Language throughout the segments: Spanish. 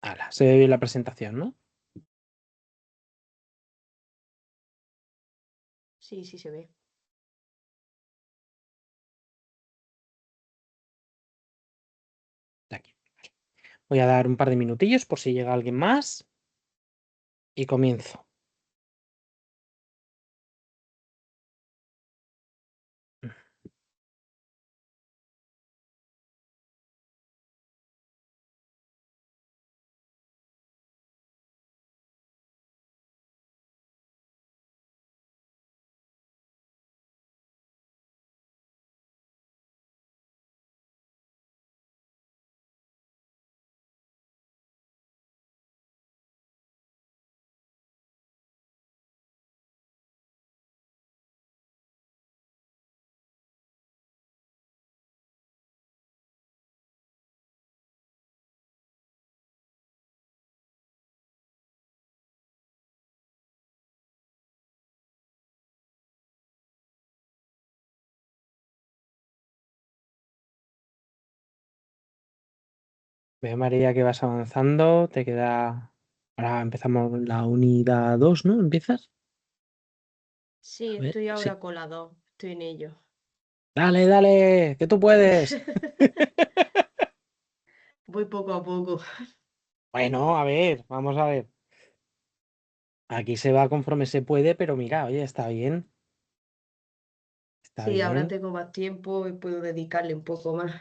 Ahora, se ve bien la presentación, ¿no? Sí, sí se ve. De aquí. Voy a dar un par de minutillos por si llega alguien más y comienzo. Veo, María, que vas avanzando. Te queda. Ahora empezamos la unidad 2, ¿no? ¿Empiezas? Sí, A ver, estoy sí. ahora colado. Estoy en ello. Dale, dale, que tú puedes. Voy poco a poco. Bueno, a ver, vamos a ver. Aquí se va conforme se puede, pero mira, oye, está bien. Está Sí, ahora bien. tengo más tiempo y puedo dedicarle un poco más.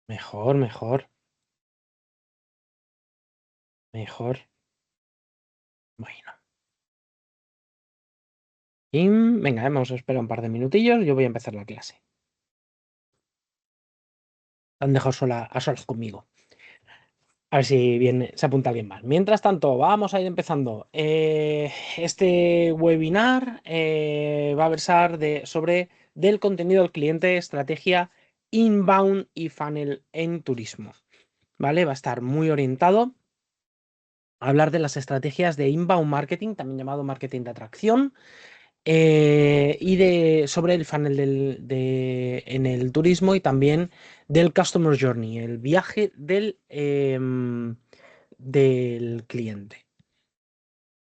Mejor, mejor, mejor. Bueno. Y venga, vamos a esperar un par de minutillos. Yo voy a empezar la clase. Han dejado a solas conmigo. A ver si viene, se apunta alguien más. Mientras tanto, vamos a ir empezando. Este webinar va a versar sobre del contenido al cliente, estrategia inbound y funnel en turismo. ¿Vale? Va a estar muy orientado a hablar de las estrategias de inbound marketing, también llamado marketing de atracción, y sobre el funnel en el turismo y también del Customer Journey, el viaje del cliente.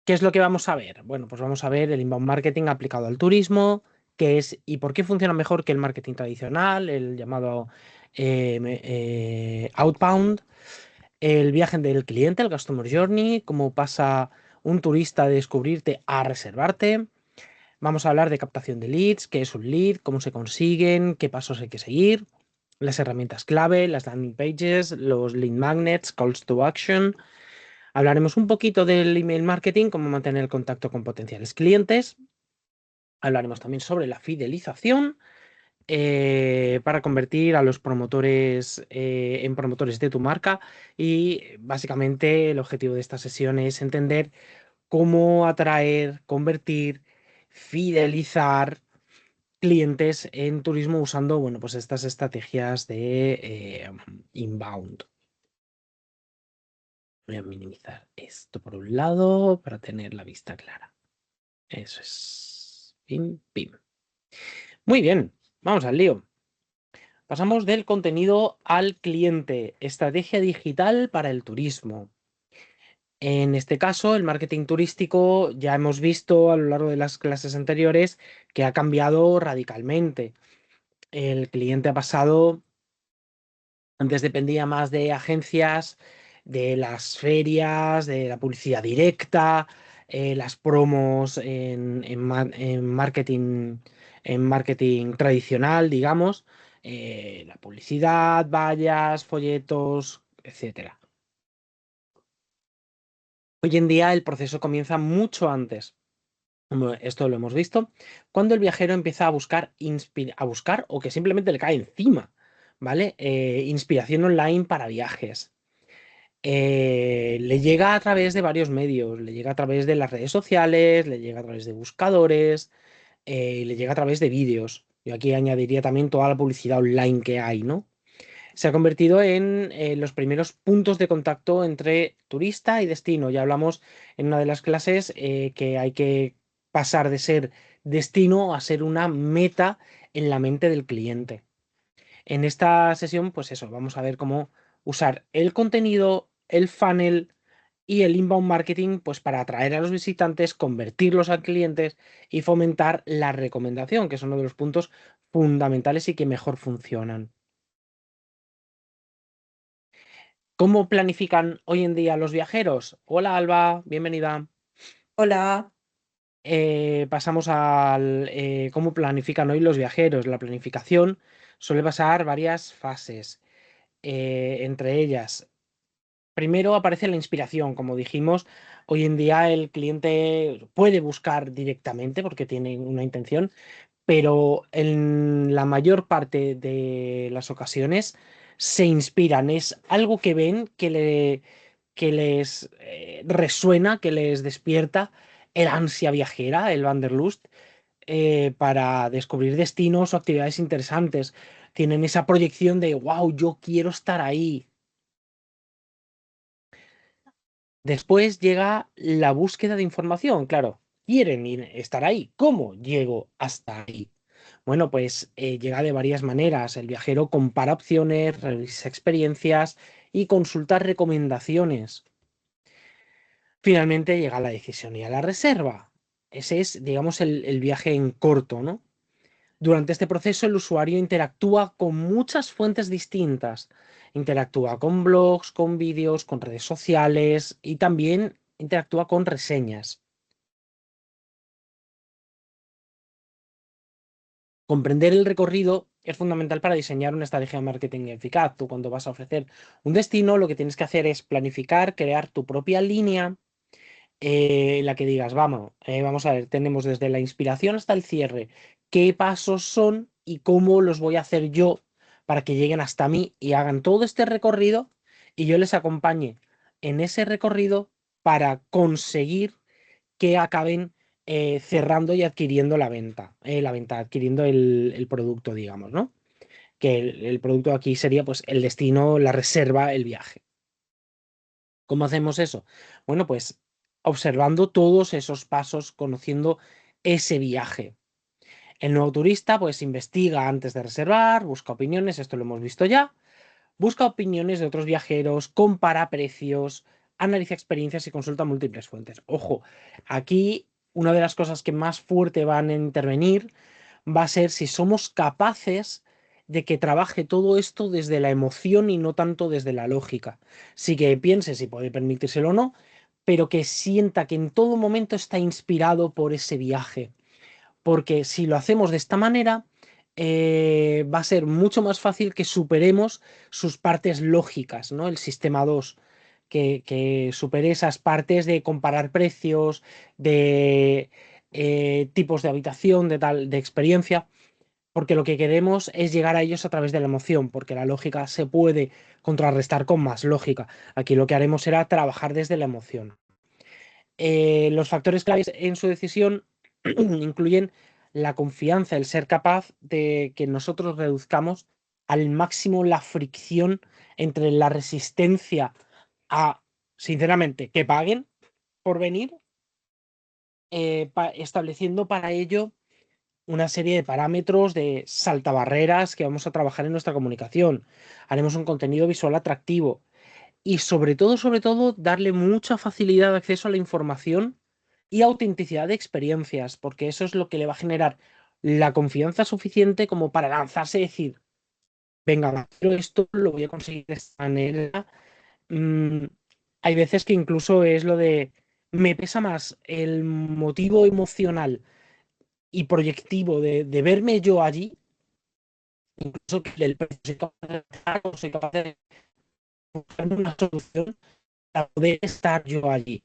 ¿Qué es lo que vamos a ver? Bueno, pues vamos a ver el inbound marketing aplicado al turismo, qué es y por qué funciona mejor que el marketing tradicional, el llamado outbound, el viaje del cliente, el Customer Journey, cómo pasa un turista de descubrirte a reservarte. Vamos a hablar de captación de leads, qué es un lead, cómo se consiguen, qué pasos hay que seguir, las herramientas clave, las landing pages, los lead magnets, calls to action. Hablaremos un poquito del email marketing, cómo mantener el contacto con potenciales clientes. Hablaremos también sobre la fidelización para convertir a los promotores en promotores de tu marca. Y básicamente el objetivo de esta sesión es entender cómo atraer, convertir, fidelizar clientes en turismo usando, bueno, pues estas estrategias de inbound. Voy a minimizar esto por un lado para tener la vista clara. Eso es. Pim, pim. Muy bien, vamos al lío. Pasamos del contenido al cliente. Estrategia digital para el turismo. En este caso, el marketing turístico ya hemos visto a lo largo de las clases anteriores que ha cambiado radicalmente. El cliente ha pasado, antes dependía más de agencias, de las ferias, de la publicidad directa, las promos en marketing tradicional, digamos, la publicidad, vallas, folletos, etcétera. Hoy en día el proceso comienza mucho antes. Como esto lo hemos visto, cuando el viajero empieza a buscar o que simplemente le cae encima, ¿vale? Inspiración online para viajes. Le llega a través de varios medios, le llega a través de las redes sociales, le llega a través de buscadores, le llega a través de vídeos. Yo aquí añadiría también toda la publicidad online que hay, ¿no? Se ha convertido en los primeros puntos de contacto entre turista y destino. Ya hablamos en una de las clases que hay que pasar de ser destino a ser una meta en la mente del cliente. En esta sesión, pues eso, vamos a ver cómo usar el contenido, el funnel y el inbound marketing, pues para atraer a los visitantes, convertirlos a clientes y fomentar la recomendación, que es uno de los puntos fundamentales y que mejor funcionan. ¿Cómo planifican hoy en día los viajeros? Hola Alba, bienvenida. Hola. Pasamos al cómo planifican hoy los viajeros. La planificación suele pasar varias fases, entre ellas, primero aparece la inspiración, como dijimos, hoy en día el cliente puede buscar directamente porque tiene una intención, pero en la mayor parte de las ocasiones se inspiran, es algo que ven que les resuena, que les despierta el ansia viajera, el Wanderlust, para descubrir destinos o actividades interesantes. Tienen esa proyección de, wow, yo quiero estar ahí. Después llega la búsqueda de información, claro. Quieren estar ahí. ¿Cómo llego hasta ahí? Bueno, pues llega de varias maneras. El viajero compara opciones, revisa experiencias y consulta recomendaciones. Finalmente llega la decisión y a la reserva. Ese es, digamos, el viaje en corto, ¿no? Durante este proceso, el usuario interactúa con muchas fuentes distintas. Interactúa con blogs, con vídeos, con redes sociales y también interactúa con reseñas. Comprender el recorrido es fundamental para diseñar una estrategia de marketing eficaz. Tú cuando vas a ofrecer un destino, lo que tienes que hacer es planificar, crear tu propia línea en la que digas, vamos a ver, tenemos desde la inspiración hasta el cierre, qué pasos son y cómo los voy a hacer yo para que lleguen hasta mí y hagan todo este recorrido y yo les acompañe en ese recorrido para conseguir que acaben cerrando y adquiriendo la venta, adquiriendo el producto, digamos, ¿no? Que el producto aquí sería pues el destino, la reserva, el viaje. ¿Cómo hacemos eso? Bueno, pues observando todos esos pasos, conociendo ese viaje. El nuevo turista pues investiga antes de reservar, busca opiniones, esto lo hemos visto ya, busca opiniones de otros viajeros, compara precios, analiza experiencias y consulta múltiples fuentes. Ojo, aquí una de las cosas que más fuerte van a intervenir va a ser si somos capaces de que trabaje todo esto desde la emoción y no tanto desde la lógica. Sí que piense si puede permitírselo o no, pero que sienta que en todo momento está inspirado por ese viaje. Porque si lo hacemos de esta manera, va a ser mucho más fácil que superemos sus partes lógicas, ¿no? El sistema 2 que supere esas partes de comparar precios, de tipos de habitación, de tal, de experiencia, porque lo que queremos es llegar a ellos a través de la emoción, porque la lógica se puede contrarrestar con más lógica. Aquí lo que haremos será trabajar desde la emoción. Los factores claves en su decisión incluyen la confianza, el ser capaz de que nosotros reduzcamos al máximo la fricción entre la resistencia a, sinceramente, que paguen por venir, estableciendo para ello una serie de parámetros de saltabarreras que vamos a trabajar en nuestra comunicación. Haremos un contenido visual atractivo y sobre todo, darle mucha facilidad de acceso a la información y autenticidad de experiencias, porque eso es lo que le va a generar la confianza suficiente como para lanzarse y decir, venga, va, pero esto lo voy a conseguir de esta manera. Mm, hay veces que incluso es lo de, me pesa más el motivo emocional y proyectivo de verme yo allí, incluso que el precio, soy capaz de dejarlo, soy capaz de buscar una solución para poder estar yo allí.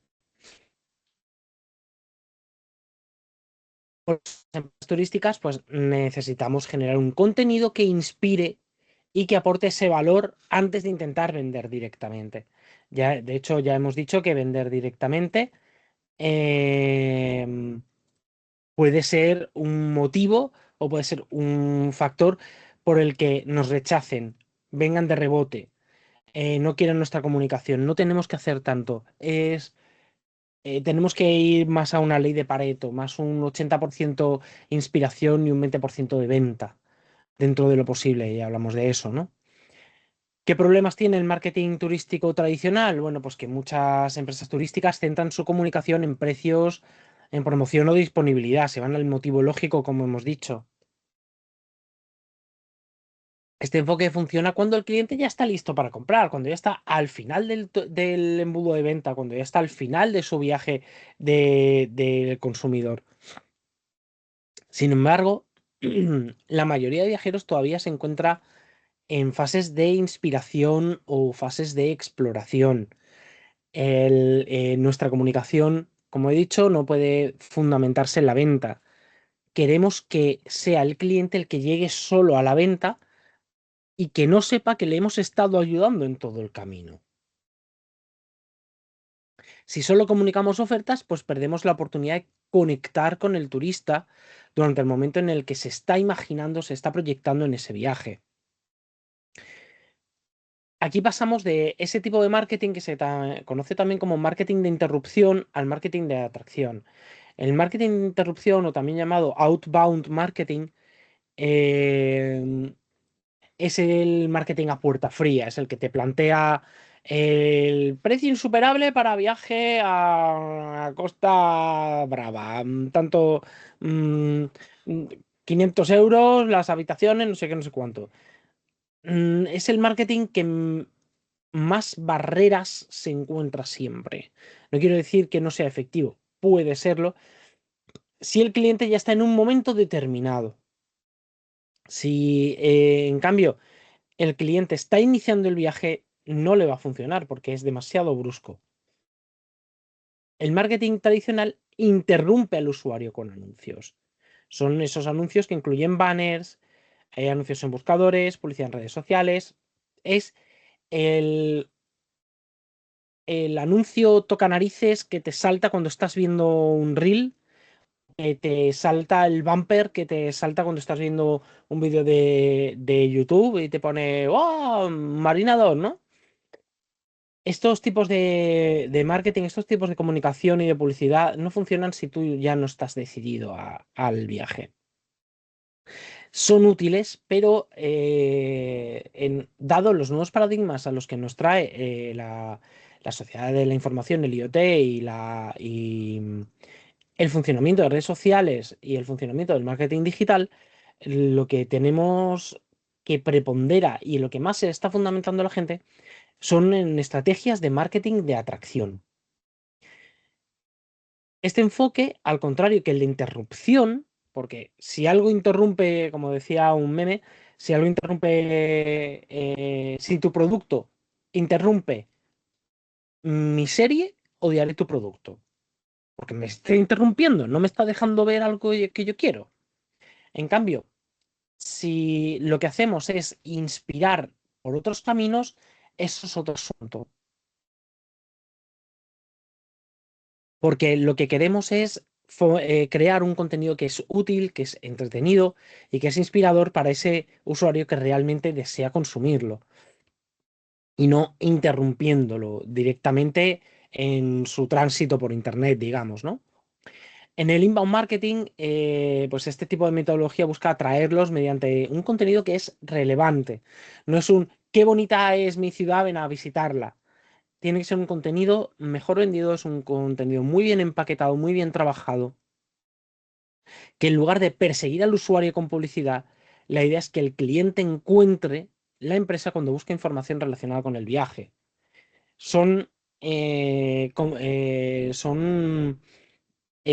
Por las empresas turísticas, pues necesitamos generar un contenido que inspire y que aporte ese valor antes de intentar vender directamente. Ya, de hecho, ya hemos dicho que vender directamente em, puede ser un motivo o puede ser un factor por el que nos rechacen, vengan de rebote, no quieran nuestra comunicación. No tenemos que hacer tanto. Tenemos que ir más a una ley de Pareto, más un 80% inspiración y un 20% de venta. dentro de lo posible, y hablamos de eso, ¿no? ¿Qué problemas tiene el marketing turístico tradicional? Bueno, pues que muchas empresas turísticas centran su comunicación en precios, en promoción o disponibilidad, se van al motivo lógico, como hemos dicho. Este enfoque funciona cuando el cliente ya está listo para comprar, cuando ya está al final del embudo de venta, cuando ya está al final de su viaje del consumidor. Sin embargo, la mayoría de viajeros todavía se encuentra en fases de inspiración o fases de exploración. Nuestra comunicación, como he dicho, no puede fundamentarse en la venta. Queremos que sea el cliente el que llegue solo a la venta y que no sepa que le hemos estado ayudando en todo el camino. Si solo comunicamos ofertas, pues perdemos la oportunidad de conectar con el turista durante el momento en el que se está imaginando, se está proyectando en ese viaje. Aquí pasamos de ese tipo de marketing que se conoce también como marketing de interrupción al marketing de atracción. El marketing de interrupción, o también llamado outbound marketing, eh, es el marketing a puerta fría, es el que te plantea el precio insuperable para viaje a Costa Brava, tanto mm, mm, 500 euros, las habitaciones, no sé qué, no sé cuánto. Es el marketing que más barreras se encuentra siempre. No quiero decir que no sea efectivo, puede serlo, si el cliente ya está en un momento determinado. Si, en cambio, el cliente está iniciando el viaje, no le va a funcionar porque es demasiado brusco. El marketing tradicional interrumpe al usuario con anuncios. Son esos anuncios que incluyen banners, anuncios en buscadores, publicidad en redes sociales. Es el, el anuncio toca narices que te salta cuando estás viendo un reel, que te salta el bumper, que te salta cuando estás viendo un vídeo de YouTube y te pone, ¡oh! Marinador, ¿no? Estos tipos de marketing, estos tipos de comunicación y de publicidad no funcionan si tú ya no estás decidido al viaje. Son útiles, pero dado los nuevos paradigmas a los que nos trae la sociedad de la información, el IoT y el funcionamiento de redes sociales y el funcionamiento del marketing digital, lo que tenemos que prepondera y lo que más se está fundamentando la gente son en estrategias de marketing de atracción. Este enfoque, al contrario que el de interrupción, porque si algo interrumpe, como decía un meme, si algo interrumpe, si tu producto interrumpe mi serie, odiaré tu producto, porque me está interrumpiendo, no me está dejando ver algo que yo quiero. En cambio, si lo que hacemos es inspirar por otros caminos, eso es otro asunto. Porque lo que queremos es crear un contenido que es útil, que es entretenido y que es inspirador para ese usuario que realmente desea consumirlo y no interrumpiéndolo directamente en su tránsito por Internet, digamos, ¿no? En el inbound marketing, pues este tipo de metodología busca atraerlos mediante un contenido que es relevante. No es un qué bonita es mi ciudad, ven a visitarla. Tiene que ser un contenido mejor vendido, es un contenido muy bien empaquetado, muy bien trabajado, que en lugar de perseguir al usuario con publicidad, la idea es que el cliente encuentre la empresa cuando busca información relacionada con el viaje. Son, son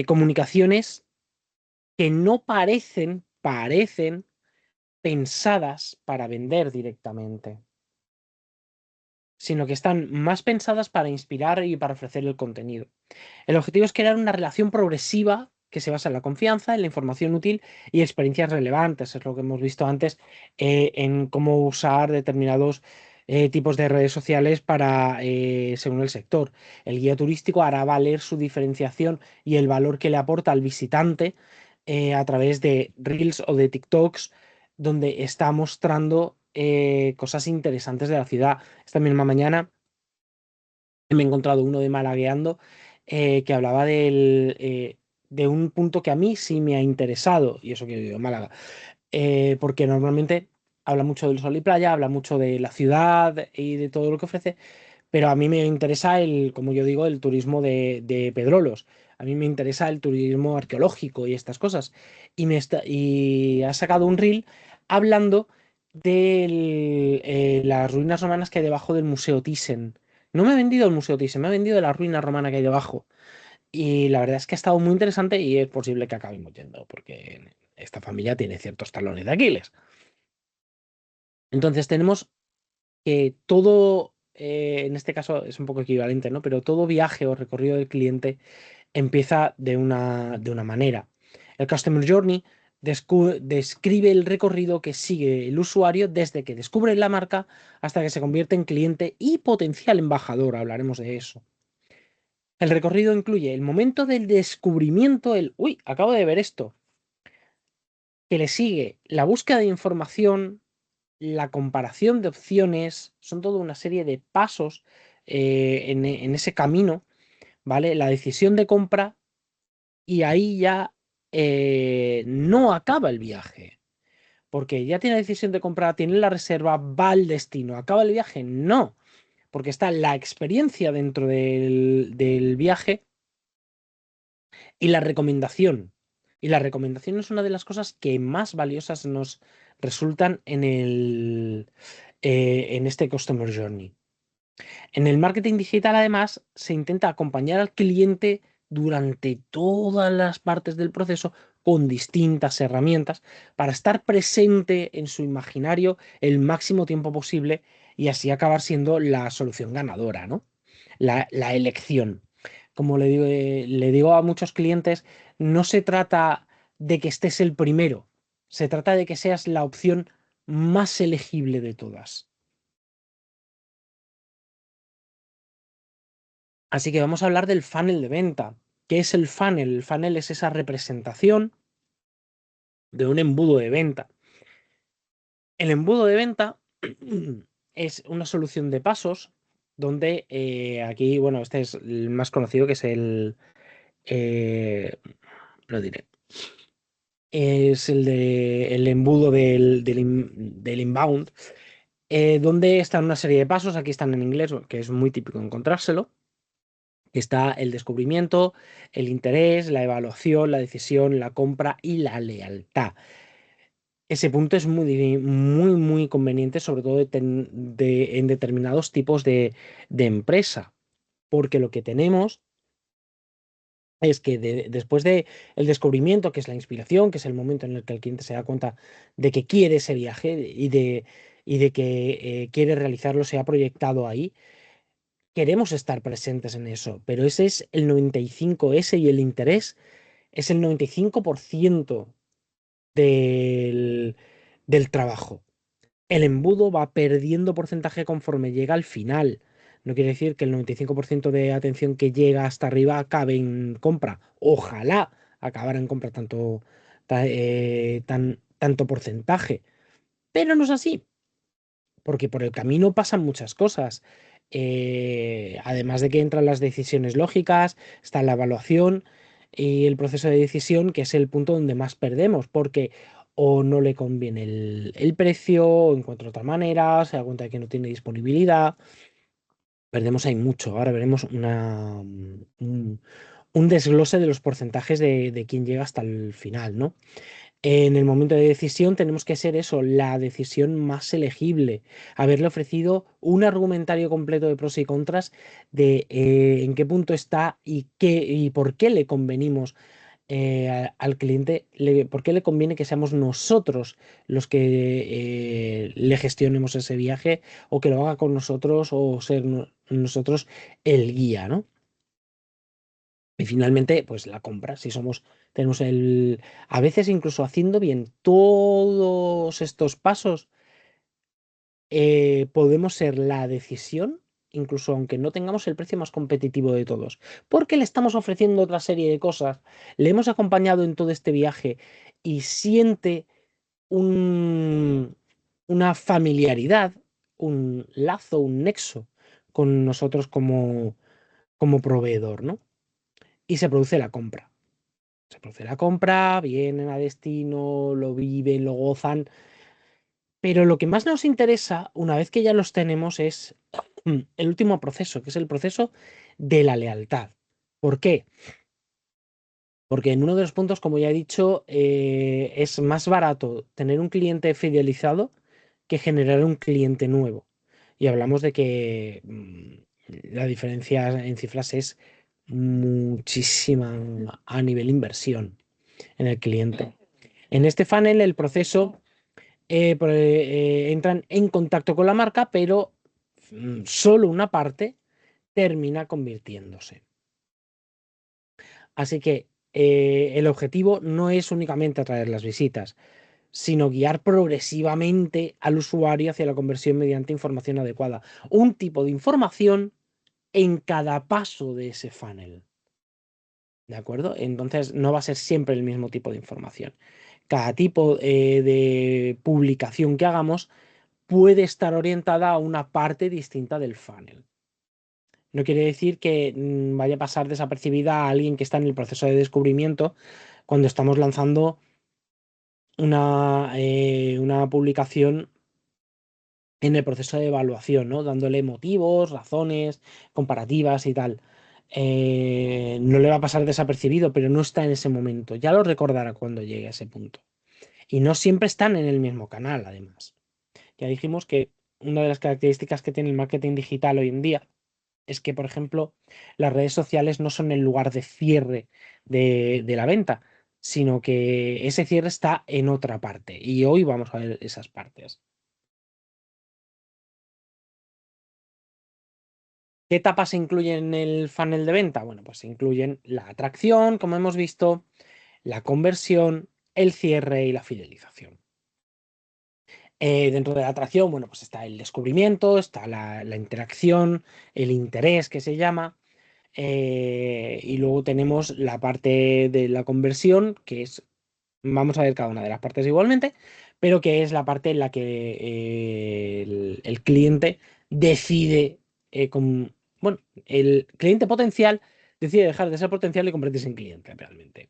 comunicaciones que no parecen pensadas para vender directamente, sino que están más pensadas para inspirar y para ofrecer el contenido. El objetivo es crear una relación progresiva que se basa en la confianza, en la información útil y experiencias relevantes. Es lo que hemos visto antes en cómo usar determinados tipos de redes sociales para, según el sector. El guía turístico hará valer su diferenciación y el valor que le aporta al visitante a través de Reels o de TikToks, donde está mostrando cosas interesantes de la ciudad. Esta misma mañana me he encontrado uno de Malagueando que hablaba de un punto que a mí sí me ha interesado, y eso que yo vivo en Málaga, porque normalmente habla mucho del sol y playa, habla mucho de la ciudad y de todo lo que ofrece, pero a mí me interesa como yo digo, el turismo de Pedrolos. A mí me interesa el turismo arqueológico y estas cosas. Y ha sacado un reel hablando de las ruinas romanas que hay debajo del Museo Thyssen. No me ha vendido el Museo Thyssen, me ha vendido la ruina romana que hay debajo. Y la verdad es que ha estado muy interesante y es posible que acabemos yendo, porque esta familia tiene ciertos talones de Aquiles. Entonces tenemos que todo, en este caso es un poco equivalente, ¿no? Pero todo viaje o recorrido del cliente empieza de una manera. El Customer Journey describe el recorrido que sigue el usuario desde que descubre la marca hasta que se convierte en cliente y potencial embajador. Hablaremos de eso. El recorrido incluye el momento del descubrimiento, uy, acabo de ver esto, que le sigue la búsqueda de información, la comparación de opciones, son toda una serie de pasos en ese camino, ¿vale? La decisión de compra y ahí ya no acaba el viaje, porque ya tiene la decisión de compra, tiene la reserva, va al destino, ¿acaba el viaje? No, porque está la experiencia dentro del viaje y la recomendación. Y la recomendación es una de las cosas que más valiosas nos resultan en este Customer Journey. En el marketing digital, además, se intenta acompañar al cliente durante todas las partes del proceso con distintas herramientas para estar presente en su imaginario el máximo tiempo posible y así acabar siendo la solución ganadora, ¿no? La elección. Como le digo a muchos clientes, no se trata de que estés el primero, se trata de que seas la opción más elegible de todas. Así que vamos a hablar del funnel de venta. ¿Qué es el funnel? El funnel es esa representación de un embudo de venta. El embudo de venta es una solución de pasos donde aquí, bueno, este es el más conocido, que es eh, lo diré, es el embudo del inbound, donde están una serie de pasos, aquí están en inglés, que es muy típico encontrárselo. Está el descubrimiento, el interés, la evaluación, la decisión, la compra y la lealtad. Ese punto es muy, muy, muy conveniente, sobre todo en determinados tipos de empresa, porque lo que tenemos es que después de el descubrimiento, que es la inspiración, que es el momento en el que el cliente se da cuenta de que quiere ese viaje y de que quiere realizarlo, se ha proyectado ahí. Queremos estar presentes en eso, pero ese es el 95, ese y el interés es el 95% del trabajo. El embudo va perdiendo porcentaje conforme llega al final. No quiere decir que el 95% de atención que llega hasta arriba acabe en compra. Ojalá acabara en compra tanto porcentaje. Pero no es así, porque por el camino pasan muchas cosas. Además de que entran las decisiones lógicas, está la evaluación y el proceso de decisión, que es el punto donde más perdemos, porque o no le conviene el precio, o encuentra otra manera, se da cuenta de que no tiene disponibilidad. Perdemos ahí mucho. Ahora veremos un desglose de los porcentajes de quién llega hasta el final, ¿no? En el momento de decisión tenemos que ser eso, la decisión más elegible, haberle ofrecido un argumentario completo de pros y contras de en qué punto está y por qué le convenimos al cliente, por qué le conviene que seamos nosotros los que le gestionemos ese viaje o que lo haga con nosotros o ser nosotros el guía, ¿no? Y finalmente, pues la compra, si tenemos a veces incluso haciendo bien todos estos pasos, podemos ser la decisión, incluso aunque no tengamos el precio más competitivo de todos, porque le estamos ofreciendo otra serie de cosas, le hemos acompañado en todo este viaje y siente un- una familiaridad, un lazo, un nexo con nosotros como proveedor, ¿no? Y se produce la compra. Se produce la compra, vienen a destino, lo viven, lo gozan. Pero lo que más nos interesa, una vez que ya los tenemos, es el último proceso, que es el proceso de la lealtad. ¿Por qué? Porque en uno de los puntos, como ya he dicho, es más barato tener un cliente fidelizado que generar un cliente nuevo. Y hablamos de que la diferencia en cifras es muchísima a nivel inversión en el cliente. En este funnel el proceso entran en contacto con la marca, pero solo una parte termina convirtiéndose. Así que el objetivo no es únicamente atraer las visitas, sino guiar progresivamente al usuario hacia la conversión mediante información adecuada. Un tipo de información en cada paso de ese funnel. ¿De acuerdo? Entonces no va a ser siempre el mismo tipo de información. Cada tipo de publicación que hagamos puede estar orientada a una parte distinta del funnel. No quiere decir que vaya a pasar desapercibida a alguien que está en el proceso de descubrimiento cuando estamos lanzando una publicación en el proceso de evaluación, ¿no? Dándole motivos, razones, comparativas y tal. No le va a pasar desapercibido, pero no está en ese momento. Ya lo recordará cuando llegue a ese punto. Y no siempre están en el mismo canal, además. Ya dijimos que una de las características que tiene el marketing digital hoy en día es que, por ejemplo, las redes sociales no son el lugar de cierre de la venta, sino que ese cierre está en otra parte. Y hoy vamos a ver esas partes. ¿Qué etapas se incluyen en el funnel de venta? Bueno, pues se incluyen la atracción, como hemos visto, la conversión, el cierre y la fidelización. Dentro de la atracción, bueno, pues está el descubrimiento, está la interacción, el interés que se llama, y luego tenemos la parte de la conversión, que es, vamos a ver cada una de las partes igualmente, pero que es la parte en la que el cliente decide, bueno, el cliente potencial decide dejar de ser potencial y convertirse en cliente realmente.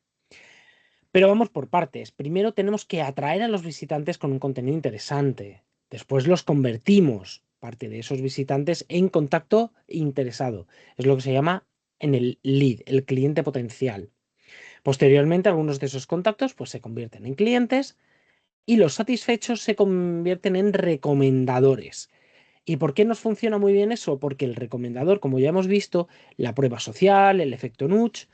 Pero vamos por partes. Primero tenemos que atraer a los visitantes con un contenido interesante. Después los convertimos, parte de esos visitantes, en contacto interesado. Es lo que se llama en el lead, el cliente potencial. Posteriormente, algunos de esos contactos pues, se convierten en clientes y los satisfechos se convierten en recomendadores. ¿Y por qué nos funciona muy bien eso? Porque el recomendador, como ya hemos visto, la prueba social, el efecto nudge,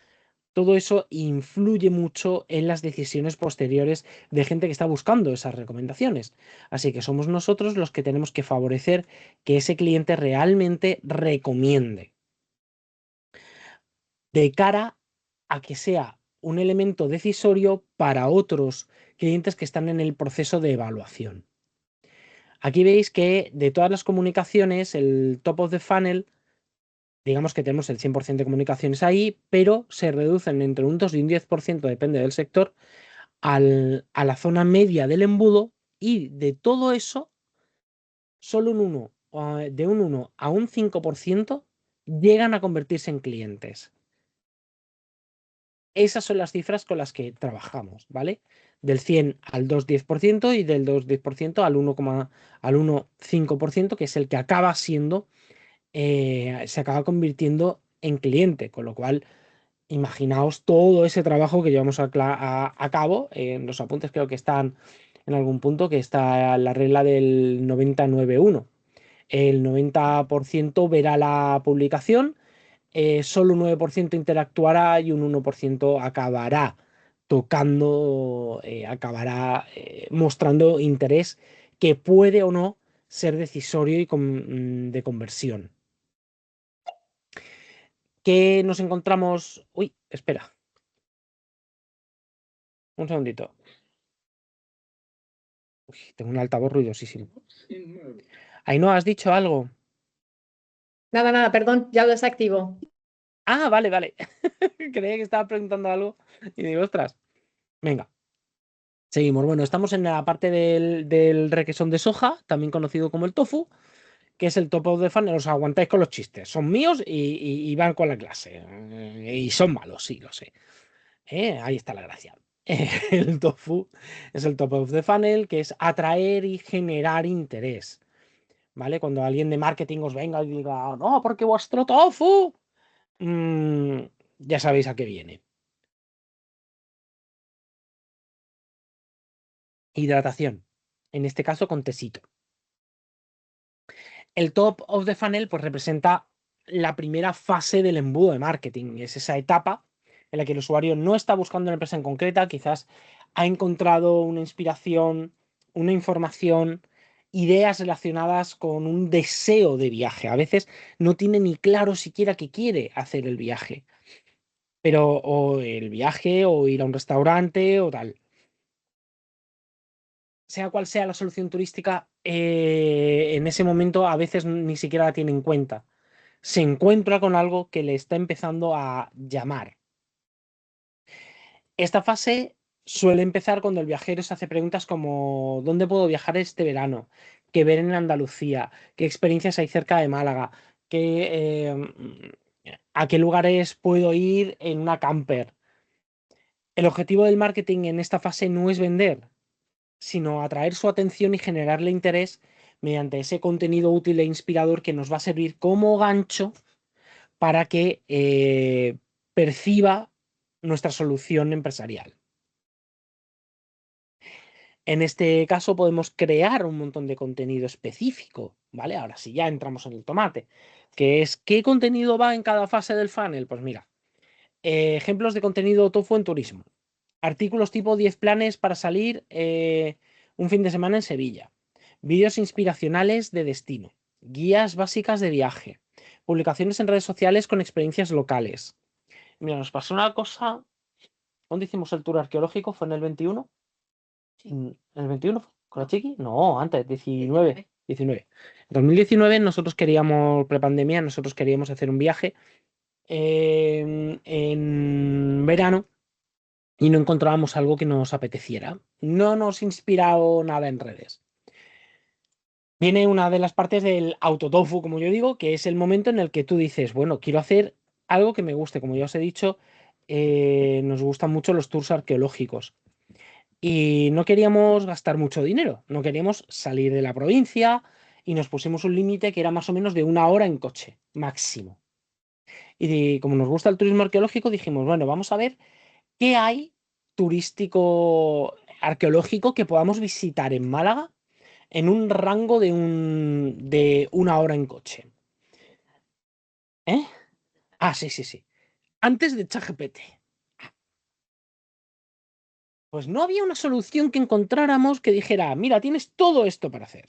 todo eso influye mucho en las decisiones posteriores de gente que está buscando esas recomendaciones. Así que somos nosotros los que tenemos que favorecer que ese cliente realmente recomiende, de cara a que sea un elemento decisorio para otros clientes que están en el proceso de evaluación. Aquí veis que de todas las comunicaciones, el top of the funnel, digamos que tenemos el 100% de comunicaciones ahí, pero se reducen entre un 2 y un 10%, depende del sector, a la zona media del embudo, y de todo eso, solo de un 1 a un 5% llegan a convertirse en clientes. Esas son las cifras con las que trabajamos, ¿vale? Del 100 al 2,10% y del 2,10% al 1,5%, que es el que acaba siendo, se acaba convirtiendo en cliente, con lo cual imaginaos todo ese trabajo que llevamos a cabo. En los apuntes creo que están en algún punto, que está la regla del 90-9-1. El 90% verá la publicación, solo un 9% interactuará y un 1% acabará tocando, acabará mostrando interés que puede o no ser decisorio y de conversión. ¿Qué nos encontramos? Uy, espera, un segundito. Uy, tengo un altavoz ruidosísimo. Ainhoa, ¿has dicho algo? Nada, nada, perdón, ya lo desactivo. Ah, vale, vale. Creía que estaba preguntando algo y digo, ostras. Venga, seguimos. Bueno, estamos en la parte del requesón de soja, también conocido como el tofu, que es el top of the funnel. Os aguantáis con los chistes. Son míos y van con la clase. Y son malos, sí, lo sé. Ahí está la gracia. El tofu es el top of the funnel, que es atraer y generar interés. ¿Vale? Cuando alguien de marketing os venga y diga, no, porque vuestro tofu, ya sabéis a qué viene. Hidratación, en este caso con tesito. El top of the funnel pues representa la primera fase del embudo de marketing. Es esa etapa en la que el usuario no está buscando una empresa en concreta, quizás ha encontrado una inspiración, una información, ideas relacionadas con un deseo de viaje. A veces no tiene ni claro siquiera que quiere hacer el viaje, pero o el viaje o ir a un restaurante o tal. Sea cual sea la solución turística, en ese momento a veces ni siquiera la tiene en cuenta. Se encuentra con algo que le está empezando a llamar. Esta fase suele empezar cuando el viajero se hace preguntas como ¿dónde puedo viajar este verano? ¿Qué ver en Andalucía? ¿Qué experiencias hay cerca de Málaga? ¿A qué lugares puedo ir en una camper? El objetivo del marketing en esta fase no es vender, sino atraer su atención y generarle interés mediante ese contenido útil e inspirador que nos va a servir como gancho para que perciba nuestra solución empresarial. En este caso podemos crear un montón de contenido específico, ¿vale? Ahora sí, ya entramos en el tomate, que es ¿qué contenido va en cada fase del funnel? Pues mira, ejemplos de contenido tofu en turismo. Artículos tipo 10 planes para salir un fin de semana en Sevilla. Vídeos inspiracionales de destino. Guías básicas de viaje. Publicaciones en redes sociales con experiencias locales. Mira, nos pasó una cosa. ¿Dónde hicimos el tour arqueológico? ¿Fue en el 21? ¿En el 21? ¿Con la Chiqui? No, antes, 19. 19. En 2019 nosotros queríamos, prepandemia, nosotros queríamos hacer un viaje en verano y no encontrábamos algo que nos apeteciera. No nos inspiró nada en redes. Viene una de las partes del autotofu, como yo digo, que es el momento en el que tú dices, bueno, quiero hacer algo que me guste. Como ya os he dicho, nos gustan mucho los tours arqueológicos. Y no queríamos gastar mucho dinero, no queríamos salir de la provincia y nos pusimos un límite que era más o menos de 1 hora en coche, máximo. Como nos gusta el turismo arqueológico, dijimos, bueno, vamos a ver qué hay turístico arqueológico que podamos visitar en Málaga en un rango de 1 hora en coche. ¿Eh? Ah, sí, sí, sí. Antes de ChatGPT. Pues no había una solución que encontráramos que dijera, mira, tienes todo esto para hacer.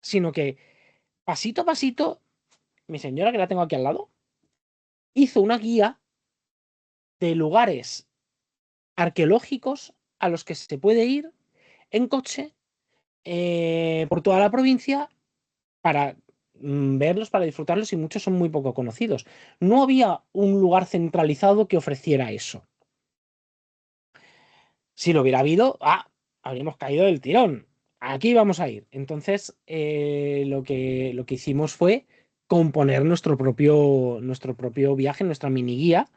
Sino que pasito a pasito, mi señora, que la tengo aquí al lado, hizo una guía de lugares arqueológicos a los que se puede ir en coche por toda la provincia para verlos, para disfrutarlos, y muchos son muy poco conocidos. No había un lugar centralizado que ofreciera eso. Si lo hubiera habido, habríamos caído del tirón. Aquí vamos a ir. Entonces, lo que hicimos fue componer nuestro propio viaje, nuestra mini guía,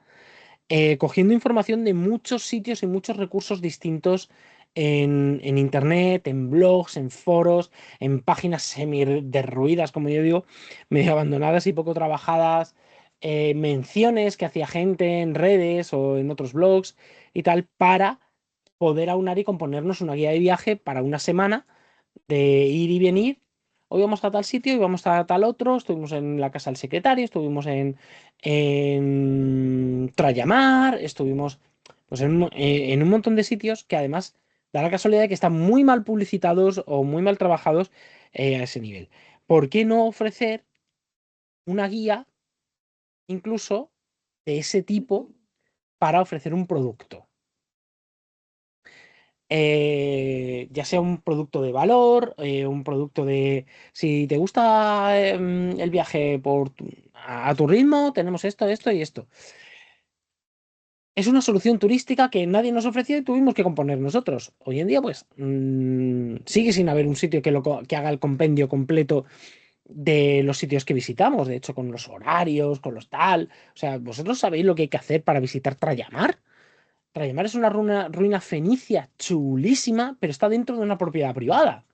cogiendo información de muchos sitios y muchos recursos distintos en internet, en blogs, en foros, en páginas semi derruidas, como yo digo, medio abandonadas y poco trabajadas, menciones que hacía gente en redes o en otros blogs y tal, para poder aunar y componernos una guía de viaje para una semana de ir y venir. Hoy vamos a tal sitio y vamos a tal otro. Estuvimos en la casa del secretario, estuvimos en Trayamar, estuvimos pues, en un montón de sitios que además da la casualidad de que están muy mal publicitados o muy mal trabajados a ese nivel. ¿Por qué no ofrecer una guía incluso de ese tipo para ofrecer un producto? Ya sea un producto de valor, un producto de... Si te gusta el viaje a tu ritmo, tenemos esto, esto y esto. Es una solución turística que nadie nos ofrecía y tuvimos que componer nosotros. Hoy en día, pues, sigue sin haber un sitio que haga el compendio completo de los sitios que visitamos, de hecho, con los horarios, con los tal. O sea, ¿vosotros sabéis lo que hay que hacer para visitar Trayamar? Trajimar es una ruina fenicia chulísima, pero está dentro de una propiedad privada.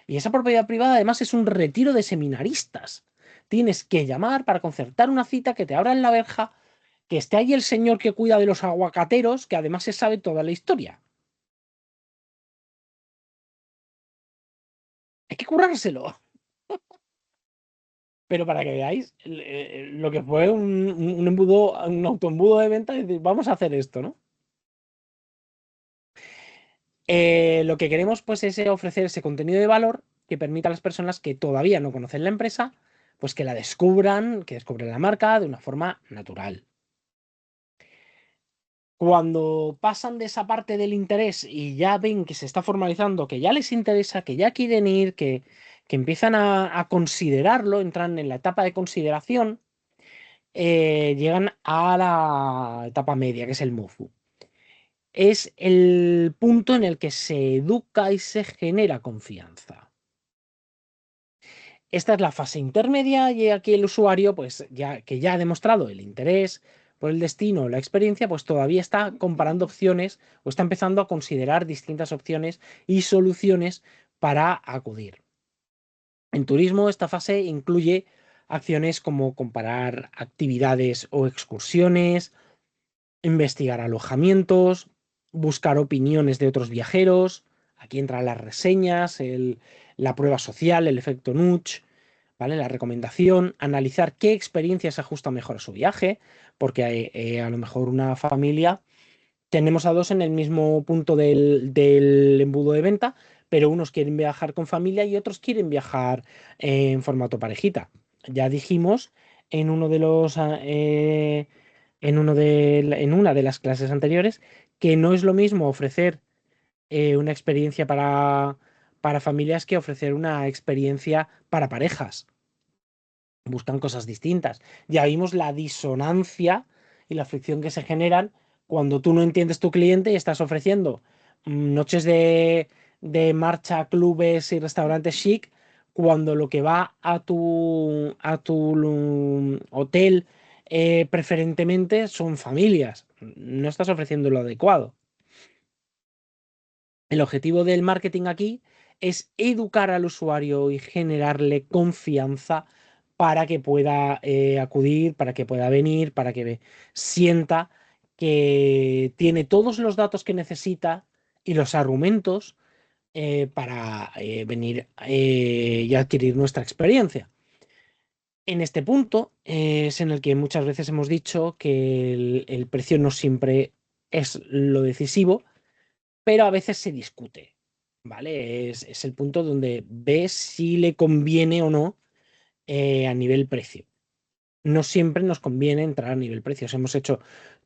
Y esa propiedad privada además es un retiro de seminaristas. Tienes que llamar para concertar una cita, que te abran la verja, que esté ahí el señor que cuida de los aguacateros, que además se sabe toda la historia. Hay que currárselo. Pero para que veáis lo que fue un embudo, un autoembudo de venta, y decir, vamos a hacer esto, ¿no? Lo que queremos pues es ofrecer ese contenido de valor que permita a las personas que todavía no conocen la empresa, pues que la descubran, que descubran la marca de una forma natural. Cuando pasan de esa parte del interés y ya ven que se está formalizando, que ya les interesa, que ya quieren ir, que empiezan a considerarlo, entran en la etapa de consideración, llegan a la etapa media, que es el MOFU. Es el punto en el que se educa y se genera confianza. Esta es la fase intermedia y aquí el usuario, pues ya que ya ha demostrado el interés por el destino o la experiencia, pues todavía está comparando opciones o está empezando a considerar distintas opciones y soluciones para acudir. En turismo, esta fase incluye acciones como comparar actividades o excursiones, investigar alojamientos, buscar opiniones de otros viajeros. Aquí entran las reseñas, la prueba social, el efecto nudge, ¿vale? La recomendación, analizar qué experiencia se ajusta mejor a su viaje, porque a lo mejor una familia, tenemos a dos en el mismo punto del embudo de venta, pero unos quieren viajar con familia y otros quieren viajar en formato parejita. Ya dijimos en uno de los en una de las clases anteriores que no es lo mismo ofrecer una experiencia para familias que ofrecer una experiencia para parejas. Buscan cosas distintas. Ya vimos la disonancia y la fricción que se generan cuando tú no entiendes tu cliente y estás ofreciendo noches de marcha, clubes y restaurantes chic, cuando lo que va a tu hotel preferentemente son familias. No estás ofreciendo lo adecuado. El objetivo del marketing aquí es educar al usuario y generarle confianza para que pueda acudir, para que pueda venir, para que sienta que tiene todos los datos que necesita y los argumentos para venir y adquirir nuestra experiencia. En este punto es en el que muchas veces hemos dicho que el precio no siempre es lo decisivo, pero a veces se discute, ¿vale? Es el punto donde ves si le conviene o no a nivel precio. No siempre nos conviene entrar a nivel precio. Si hemos hecho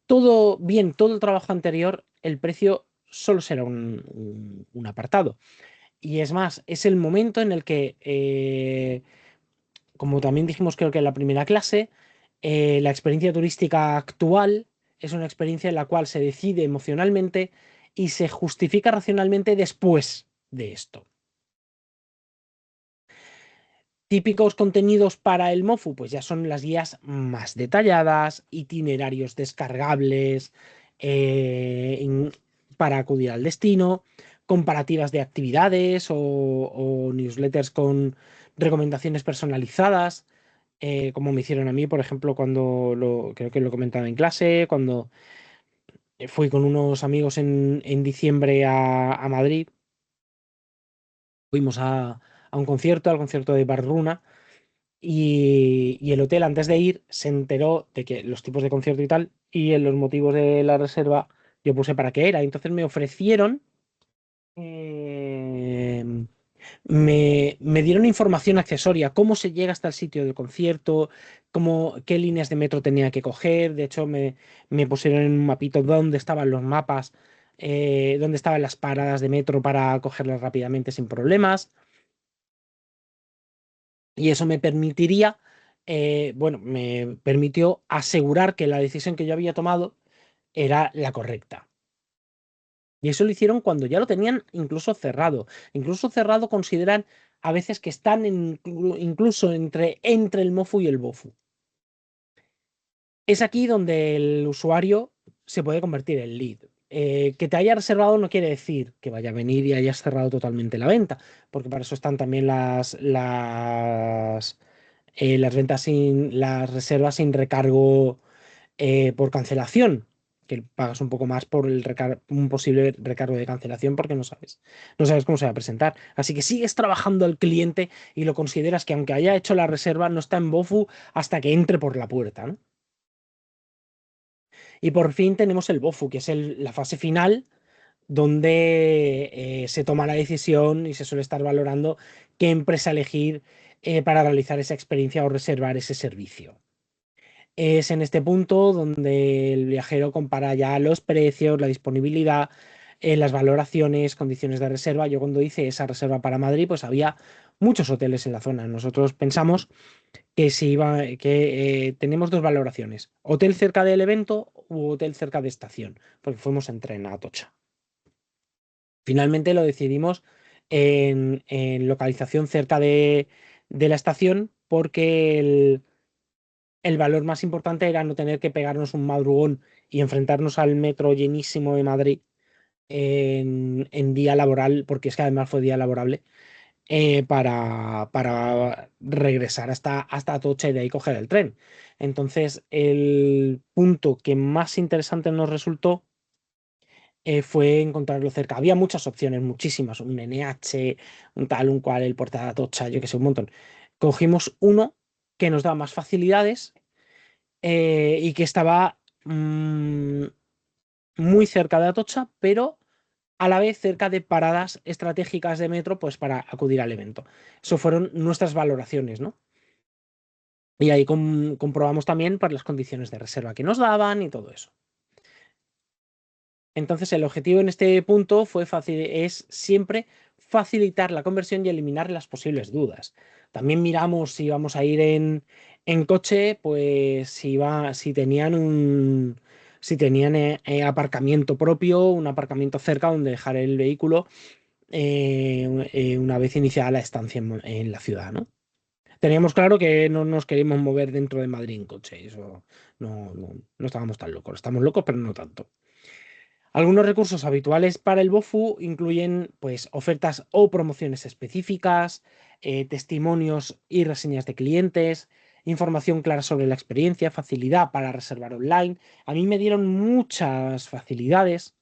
todo bien, todo el trabajo anterior, el precio solo será un apartado. Y es más, es el momento en el que, como también dijimos creo que en la primera clase, la experiencia turística actual es una experiencia en la cual se decide emocionalmente y se justifica racionalmente después de esto. Típicos contenidos para el MOFU, pues ya son las guías más detalladas, itinerarios descargables para acudir al destino, comparativas de actividades o newsletters con recomendaciones personalizadas, como me hicieron a mí, por ejemplo, creo que lo comentaba en clase, cuando fui con unos amigos en diciembre a Madrid, fuimos a un concierto, al concierto de Barruna, y el hotel antes de ir se enteró de que los tipos de concierto y tal, y en los motivos de la reserva yo puse para qué era. Entonces me ofrecieron, eh, me dieron información accesoria, cómo se llega hasta el sitio del concierto, qué líneas de metro tenía que coger. De hecho, me pusieron en un mapito dónde estaban los mapas, dónde estaban las paradas de metro para cogerlas rápidamente sin problemas. Y eso me permitiría, bueno, me permitió asegurar que la decisión que yo había tomado era la correcta. Y eso lo hicieron cuando ya lo tenían incluso cerrado. Incluso cerrado consideran a veces que están incluso entre el MOFU y el BOFU. Es aquí donde el usuario se puede convertir en lead. que te haya reservado no quiere decir que vaya a venir y hayas cerrado totalmente la venta, porque para eso están también las ventas las reservas sin recargo por cancelación, que pagas un poco más por un posible recargo de cancelación porque no sabes cómo se va a presentar. Así que sigues trabajando al cliente y lo consideras que aunque haya hecho la reserva, no está en BOFU hasta que entre por la puerta, ¿no? Y por fin tenemos el BOFU, que es la fase final donde se toma la decisión y se suele estar valorando qué empresa elegir para realizar esa experiencia o reservar ese servicio. Es en este punto donde el viajero compara ya los precios, la disponibilidad, las valoraciones, condiciones de reserva. Yo cuando hice esa reserva para Madrid, pues había muchos hoteles en la zona. Nosotros pensamos que tenemos dos valoraciones: hotel cerca del evento u hotel cerca de estación, porque fuimos en tren a Atocha. Finalmente lo decidimos en localización cerca de la estación porque el valor más importante era no tener que pegarnos un madrugón y enfrentarnos al metro llenísimo de Madrid en día laboral, porque es que además fue día laborable, para regresar hasta Atocha y de ahí coger el tren. Entonces, el punto que más interesante nos resultó fue encontrarlo cerca. Había muchas opciones, muchísimas, un NH, un tal, un cual, el Puerta de Atocha, yo que sé, un montón. Cogimos uno que nos daba más facilidades y que estaba muy cerca de Atocha, pero a la vez cerca de paradas estratégicas de metro, pues para acudir al evento. Eso fueron nuestras valoraciones, ¿no? Y ahí comprobamos también por las condiciones de reserva que nos daban y todo eso. Entonces, el objetivo en este punto es siempre facilitar la conversión y eliminar las posibles dudas. También miramos si vamos a ir en coche, pues si tenían aparcamiento propio, un aparcamiento cerca donde dejar el vehículo una vez iniciada la estancia en la ciudad, ¿no? Teníamos claro que no nos queríamos mover dentro de Madrid en coche, eso no estábamos tan locos. Estamos locos, pero no tanto. Algunos recursos habituales para el BOFU incluyen pues, ofertas o promociones específicas, testimonios y reseñas de clientes, información clara sobre la experiencia, facilidad para reservar online. A mí me dieron muchas facilidades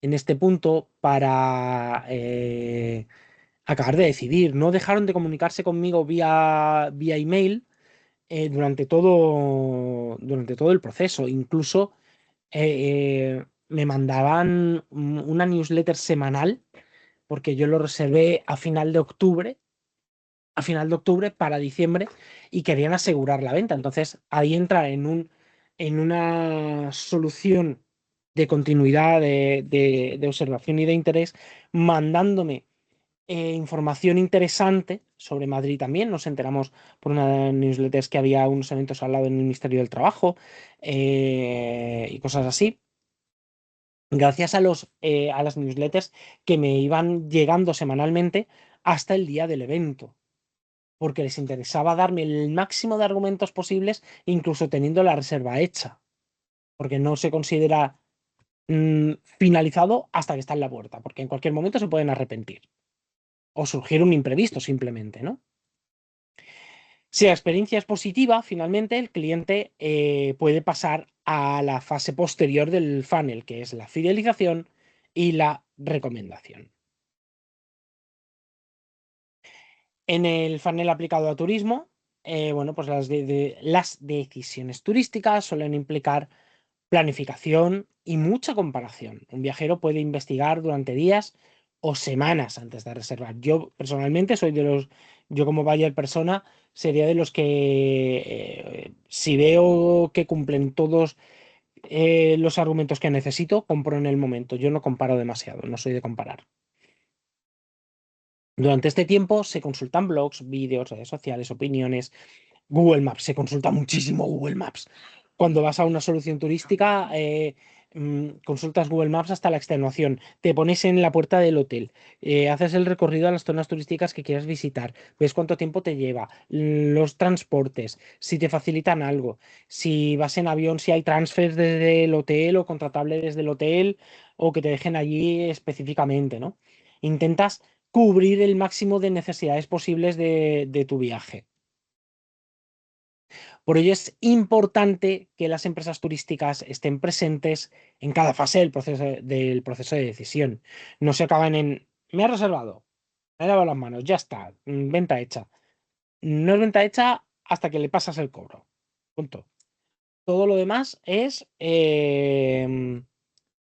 en este punto para acabar de decidir. No dejaron de comunicarse conmigo vía email durante todo el proceso. Incluso me mandaban una newsletter semanal, porque yo lo reservé a final de octubre para diciembre y querían asegurar la venta. Entonces ahí entra en una solución de continuidad, de observación y de interés, mandándome información interesante sobre Madrid también. Nos enteramos por una newsletter que había unos eventos al lado del Ministerio del Trabajo y cosas así. Gracias a las newsletters que me iban llegando semanalmente hasta el día del evento, porque les interesaba darme el máximo de argumentos posibles, incluso teniendo la reserva hecha, porque no se considera finalizado hasta que está en la puerta, porque en cualquier momento se pueden arrepentir o surgir un imprevisto simplemente, ¿no? Si la experiencia es positiva, finalmente el cliente puede pasar a la fase posterior del funnel, que es la fidelización y la recomendación. En el funnel aplicado a turismo, bueno, pues las decisiones turísticas suelen implicar planificación y mucha comparación. Un viajero puede investigar durante días o semanas antes de reservar. Yo personalmente yo como buyer persona, sería de los que si veo que cumplen todos los argumentos que necesito, compro en el momento. Yo no comparo demasiado, no soy de comparar. Durante este tiempo se consultan blogs, vídeos, redes sociales, opiniones, Google Maps. Se consulta muchísimo Google Maps. Cuando vas a una solución turística, consultas Google Maps hasta la extenuación, te pones en la puerta del hotel, haces el recorrido a las zonas turísticas que quieras visitar, ves cuánto tiempo te lleva, los transportes, si te facilitan algo, si vas en avión, si hay transfers desde el hotel o contratable desde el hotel o que te dejen allí específicamente, ¿no? Intentas cubrir el máximo de necesidades posibles de tu viaje. Por ello es importante que las empresas turísticas estén presentes en cada fase del proceso de decisión. No se acaban en, me ha reservado, me he lavado las manos, ya está, venta hecha. No es venta hecha hasta que le pasas el cobro. Punto. Todo lo demás es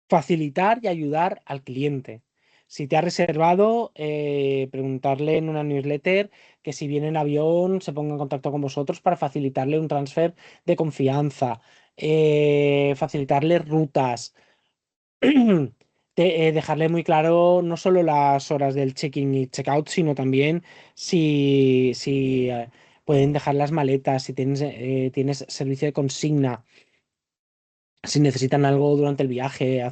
facilitar y ayudar al cliente. Si te ha reservado, preguntarle en una newsletter que si viene en avión se ponga en contacto con vosotros para facilitarle un transfer de confianza, facilitarle rutas, dejarle muy claro no solo las horas del check-in y check-out, sino también si pueden dejar las maletas, si tienes servicio de consigna, si necesitan algo durante el viaje,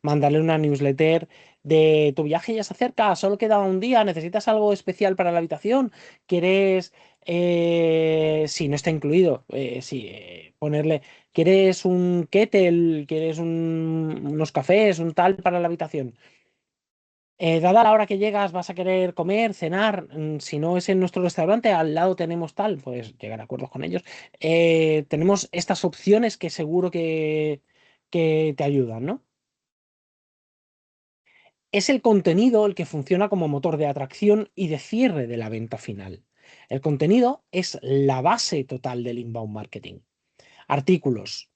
mandarle una newsletter de tu viaje ya se acerca, solo queda un día, necesitas algo especial para la habitación, quieres, si no está incluido, sí, ponerle, quieres un kettle, quieres unos cafés, un tal para la habitación. Dada la hora que llegas, vas a querer comer, cenar. Si no es en nuestro restaurante, al lado tenemos tal, pues llegar a acuerdos con ellos. Tenemos estas opciones que seguro que te ayudan, ¿no? Es el contenido el que funciona como motor de atracción y de cierre de la venta final. El contenido es la base total del inbound marketing. Artículos,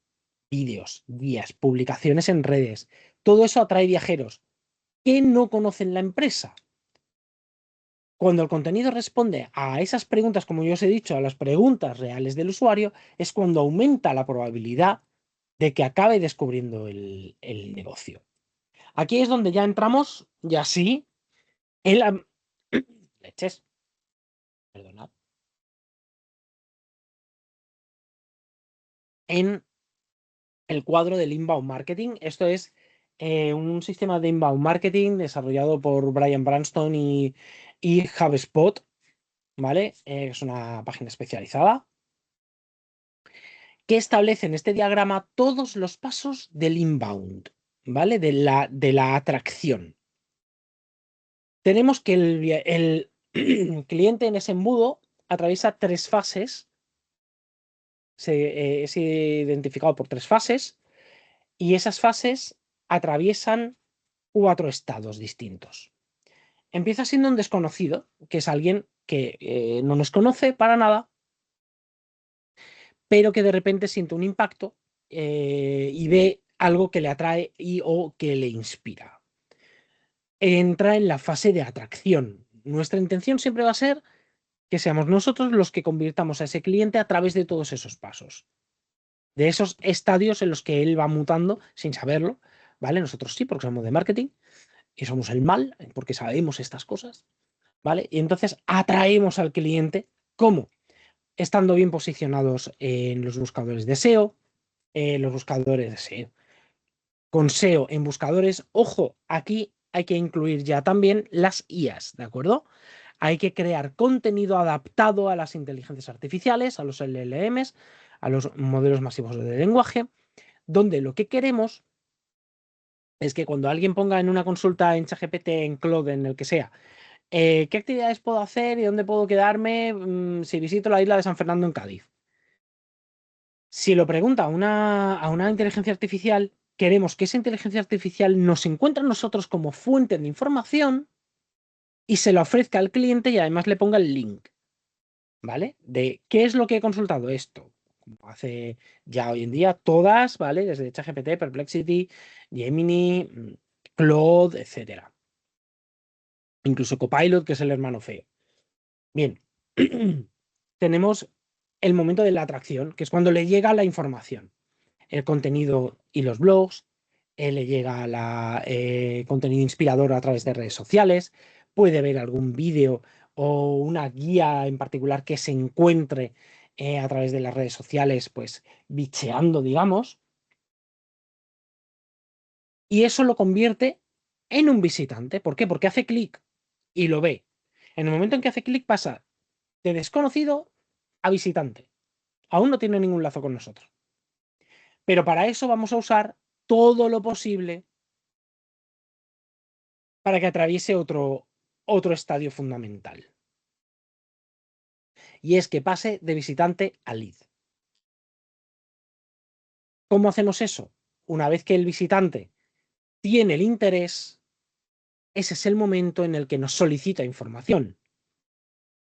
vídeos, guías, publicaciones en redes. Todo eso atrae viajeros que no conocen la empresa. Cuando el contenido responde a esas preguntas, como yo os he dicho, a las preguntas reales del usuario, es cuando aumenta la probabilidad de que acabe descubriendo el negocio. Aquí es donde ya entramos, ya sí, en la... Leches, perdonad. En el cuadro del inbound marketing. Esto es un sistema de inbound marketing desarrollado por Brian Branston y HubSpot, ¿vale? Es una página especializada que establece en este diagrama todos los pasos del inbound, ¿vale? De la atracción. Tenemos que el cliente en ese embudo atraviesa 3 fases, es identificado por 3 fases, y esas fases atraviesan 4 estados distintos. Empieza siendo un desconocido, que es alguien que no nos conoce para nada, pero que de repente siente un impacto y ve algo que le atrae o que le inspira. Entra en la fase de atracción. Nuestra intención siempre va a ser que seamos nosotros los que convirtamos a ese cliente a través de todos esos pasos, de esos estadios en los que él va mutando sin saberlo, ¿vale? Nosotros sí, porque somos de marketing y somos el mal, porque sabemos estas cosas, ¿vale? Y entonces atraemos al cliente, ¿cómo? Estando bien posicionados en los buscadores de SEO, los buscadores de SEO, con SEO en buscadores. Ojo, aquí hay que incluir ya también las IAs, ¿de acuerdo? Hay que crear contenido adaptado a las inteligencias artificiales, a los LLMs, a los modelos masivos de lenguaje, donde lo que queremos es que cuando alguien ponga en una consulta en ChatGPT, en Claude, en el que sea, ¿qué actividades puedo hacer y dónde puedo quedarme si visito la isla de San Fernando en Cádiz? Si lo pregunta a una inteligencia artificial, queremos que esa inteligencia artificial nos encuentre a nosotros como fuente de información y se la ofrezca al cliente y además le ponga el link, ¿vale? De qué es lo que he consultado esto. Como hace ya hoy en día todas, ¿vale? Desde ChatGPT, Perplexity, Gemini, Claude, etcétera. Incluso Copilot, que es el hermano feo. Bien, tenemos el momento de la atracción, que es cuando le llega la información, el contenido y los blogs, le llega contenido inspirador a través de redes sociales, puede ver algún vídeo o una guía en particular que se encuentre a través de las redes sociales, pues bicheando, digamos. Y eso lo convierte en un visitante. ¿Por qué? Porque hace clic y lo ve. En el momento en que hace clic pasa de desconocido a visitante. Aún no tiene ningún lazo con nosotros. Pero para eso vamos a usar todo lo posible para que atraviese otro estadio fundamental. Y es que pase de visitante a lead. ¿Cómo hacemos eso? Una vez que el visitante tiene el interés, ese es el momento en el que nos solicita información.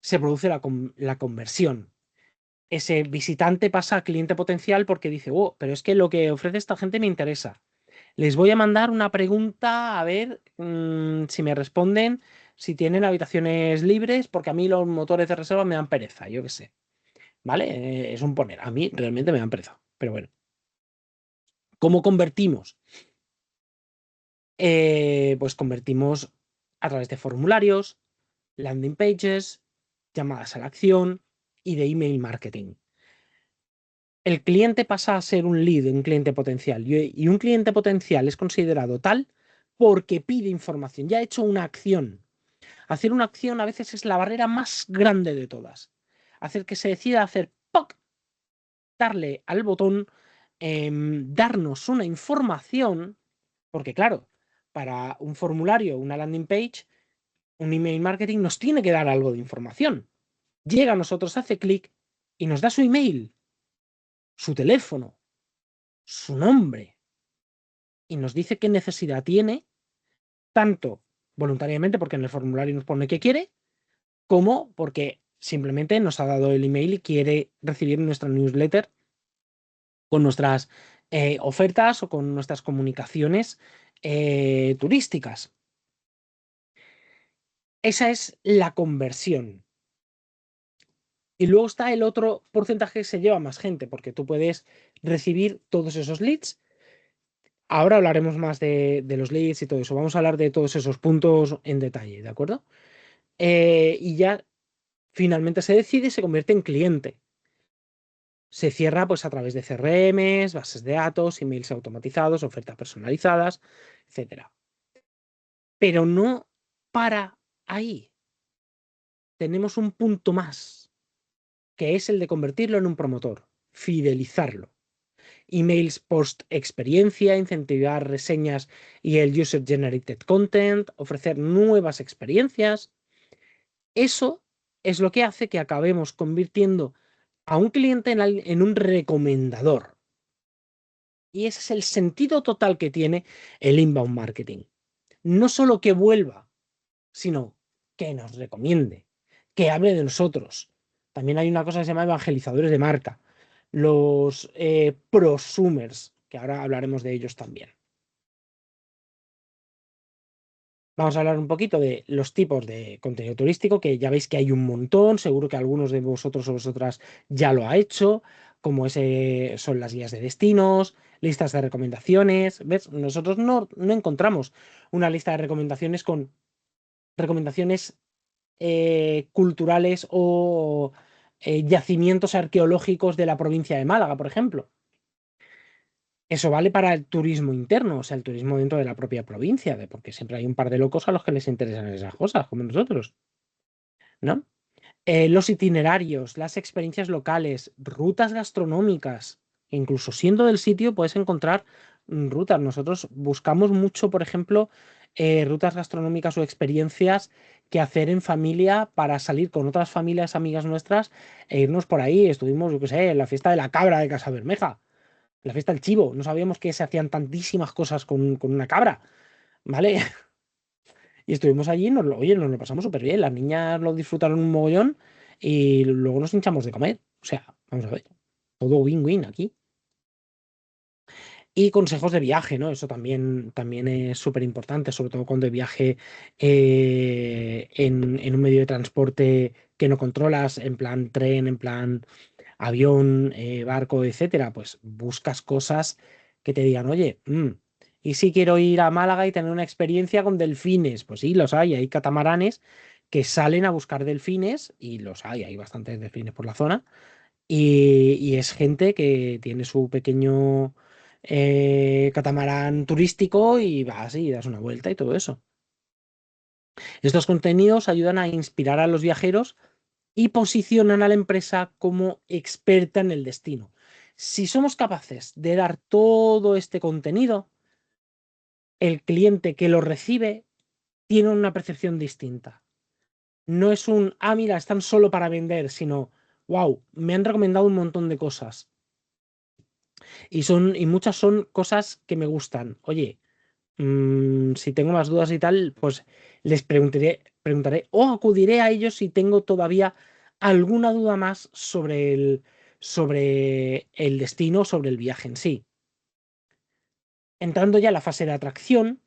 Se produce la conversión. Ese visitante pasa a cliente potencial porque dice, oh, pero es que lo que ofrece esta gente me interesa. Les voy a mandar una pregunta a ver si me responden, si tienen habitaciones libres, porque a mí los motores de reserva me dan pereza, yo qué sé. ¿Vale? Es un poner. A mí realmente me dan pereza. Pero bueno. ¿Cómo convertimos? Pues convertimos a través de formularios, landing pages, llamadas a la acción y de email marketing. El cliente pasa a ser un lead, un cliente potencial. Y un cliente potencial es considerado tal porque pide información, ya ha hecho una acción. Hacer una acción a veces es la barrera más grande de todas. Hacer que se decida hacer ¡poc! Darle al botón, darnos una información, porque claro, para un formulario, una landing page, un email marketing nos tiene que dar algo de información. Llega a nosotros, hace clic y nos da su email, su teléfono, su nombre y nos dice qué necesidad tiene, tanto voluntariamente porque en el formulario nos pone que quiere, como porque simplemente nos ha dado el email y quiere recibir nuestra newsletter con nuestras ofertas o con nuestras comunicaciones turísticas. Esa es la conversión. Y luego está el otro porcentaje que se lleva más gente, porque tú puedes recibir todos esos leads. Ahora hablaremos más de los leads y todo eso. Vamos a hablar de todos esos puntos en detalle, ¿de acuerdo? Y ya finalmente se decide y se convierte en cliente. Se cierra pues a través de CRMs, bases de datos, emails automatizados, ofertas personalizadas, etc. Pero no para ahí. Tenemos un punto más, que es el de convertirlo en un promotor, fidelizarlo. Emails post experiencia, incentivar reseñas y el user generated content, ofrecer nuevas experiencias. Eso es lo que hace que acabemos convirtiendo a un cliente en un recomendador. Y ese es el sentido total que tiene el inbound marketing. No solo que vuelva, sino que nos recomiende, que hable de nosotros. También hay una cosa que se llama evangelizadores de marca, los prosumers, que ahora hablaremos de ellos también. Vamos a hablar un poquito de los tipos de contenido turístico, que ya veis que hay un montón, seguro que algunos de vosotros o vosotras ya lo ha hecho, como son las guías de destinos, listas de recomendaciones. ¿Ves? Nosotros no encontramos una lista de recomendaciones con recomendaciones culturales o yacimientos arqueológicos de la provincia de Málaga, por ejemplo. Eso vale para el turismo interno, o sea, el turismo dentro de la propia provincia, porque siempre hay un par de locos a los que les interesan esas cosas, como nosotros, ¿no? Los itinerarios, las experiencias locales, rutas gastronómicas, incluso siendo del sitio puedes encontrar rutas. Nosotros buscamos mucho, por ejemplo, rutas gastronómicas o experiencias que hacer en familia para salir con otras familias amigas nuestras e irnos por ahí. Estuvimos, yo qué sé, en la fiesta de la cabra de Casa Bermeja, la fiesta del chivo. No sabíamos que se hacían tantísimas cosas con una cabra, ¿vale? Y estuvimos allí, oye, nos lo pasamos súper bien. Las niñas lo disfrutaron un mogollón y luego nos hinchamos de comer. O sea, vamos a ver, todo win-win aquí. Y consejos de viaje, ¿no? Eso también es súper importante, sobre todo cuando hay viaje en un medio de transporte que no controlas, en plan tren, en plan avión, barco, etcétera. Pues buscas cosas que te digan, oye, ¿y si quiero ir a Málaga y tener una experiencia con delfines? Pues sí, los hay catamaranes que salen a buscar delfines y los hay bastantes delfines por la zona y es gente que tiene su pequeño catamarán turístico y vas y das una vuelta y todo eso. Estos contenidos ayudan a inspirar a los viajeros y posicionan a la empresa como experta en el destino. Si somos capaces de dar todo este contenido, el cliente que lo recibe tiene una percepción distinta. No es un, mira, están solo para vender, sino, wow, me han recomendado un montón de cosas. Y muchas son cosas que me gustan. Oye, si tengo más dudas y tal, pues les preguntaré o acudiré a ellos si tengo todavía alguna duda más sobre el destino, sobre el viaje en sí. Entrando ya a la fase de atracción,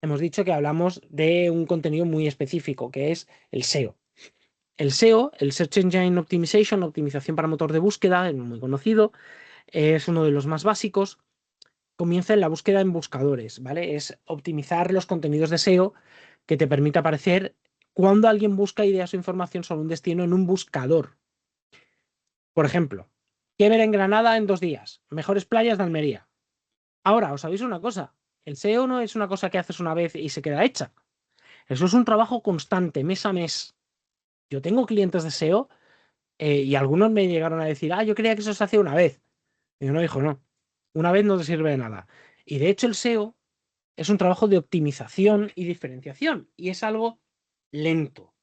hemos dicho que hablamos de un contenido muy específico, que es el SEO. El SEO, el Search Engine Optimization, optimización para motor de búsqueda, es muy conocido, es uno de los más básicos. Comienza en la búsqueda en buscadores, ¿vale? Es optimizar los contenidos de SEO que te permite aparecer cuando alguien busca ideas o información sobre un destino en un buscador. Por ejemplo, ¿qué ver en Granada en 2 días? Mejores playas de Almería. Ahora, os sabéis una cosa, el SEO no es una cosa que haces una vez y se queda hecha. Eso es un trabajo constante, mes a mes. Yo tengo clientes de SEO y algunos me llegaron a decir, yo creía que eso se hacía una vez. Y yo no, hijo, no. Una vez no te sirve de nada. Y de hecho el SEO es un trabajo de optimización y diferenciación y es algo lento.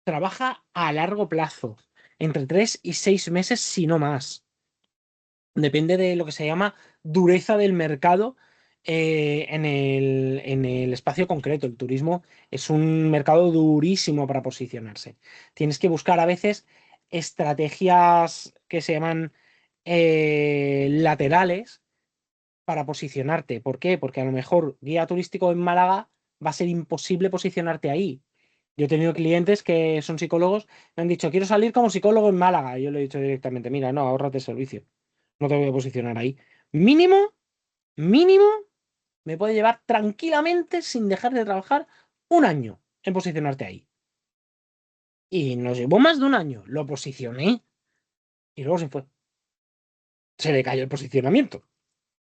Trabaja a largo plazo, entre 3 y 6 meses, si no más. Depende de lo que se llama dureza del mercado en el espacio concreto. El turismo es un mercado durísimo para posicionarse. Tienes que buscar a veces estrategias que se llaman laterales para posicionarte. ¿Por qué? Porque a lo mejor guía turístico en Málaga va a ser imposible posicionarte ahí. Yo he tenido clientes que son psicólogos, me han dicho, quiero salir como psicólogo en Málaga. Y yo le he dicho directamente, mira, no, ahórrate el servicio. No te voy a posicionar ahí. Mínimo, mínimo, me puede llevar tranquilamente sin dejar de trabajar 1 año en posicionarte ahí. Y nos llevó más de 1 año. Lo posicioné y luego se fue. Se le cayó el posicionamiento.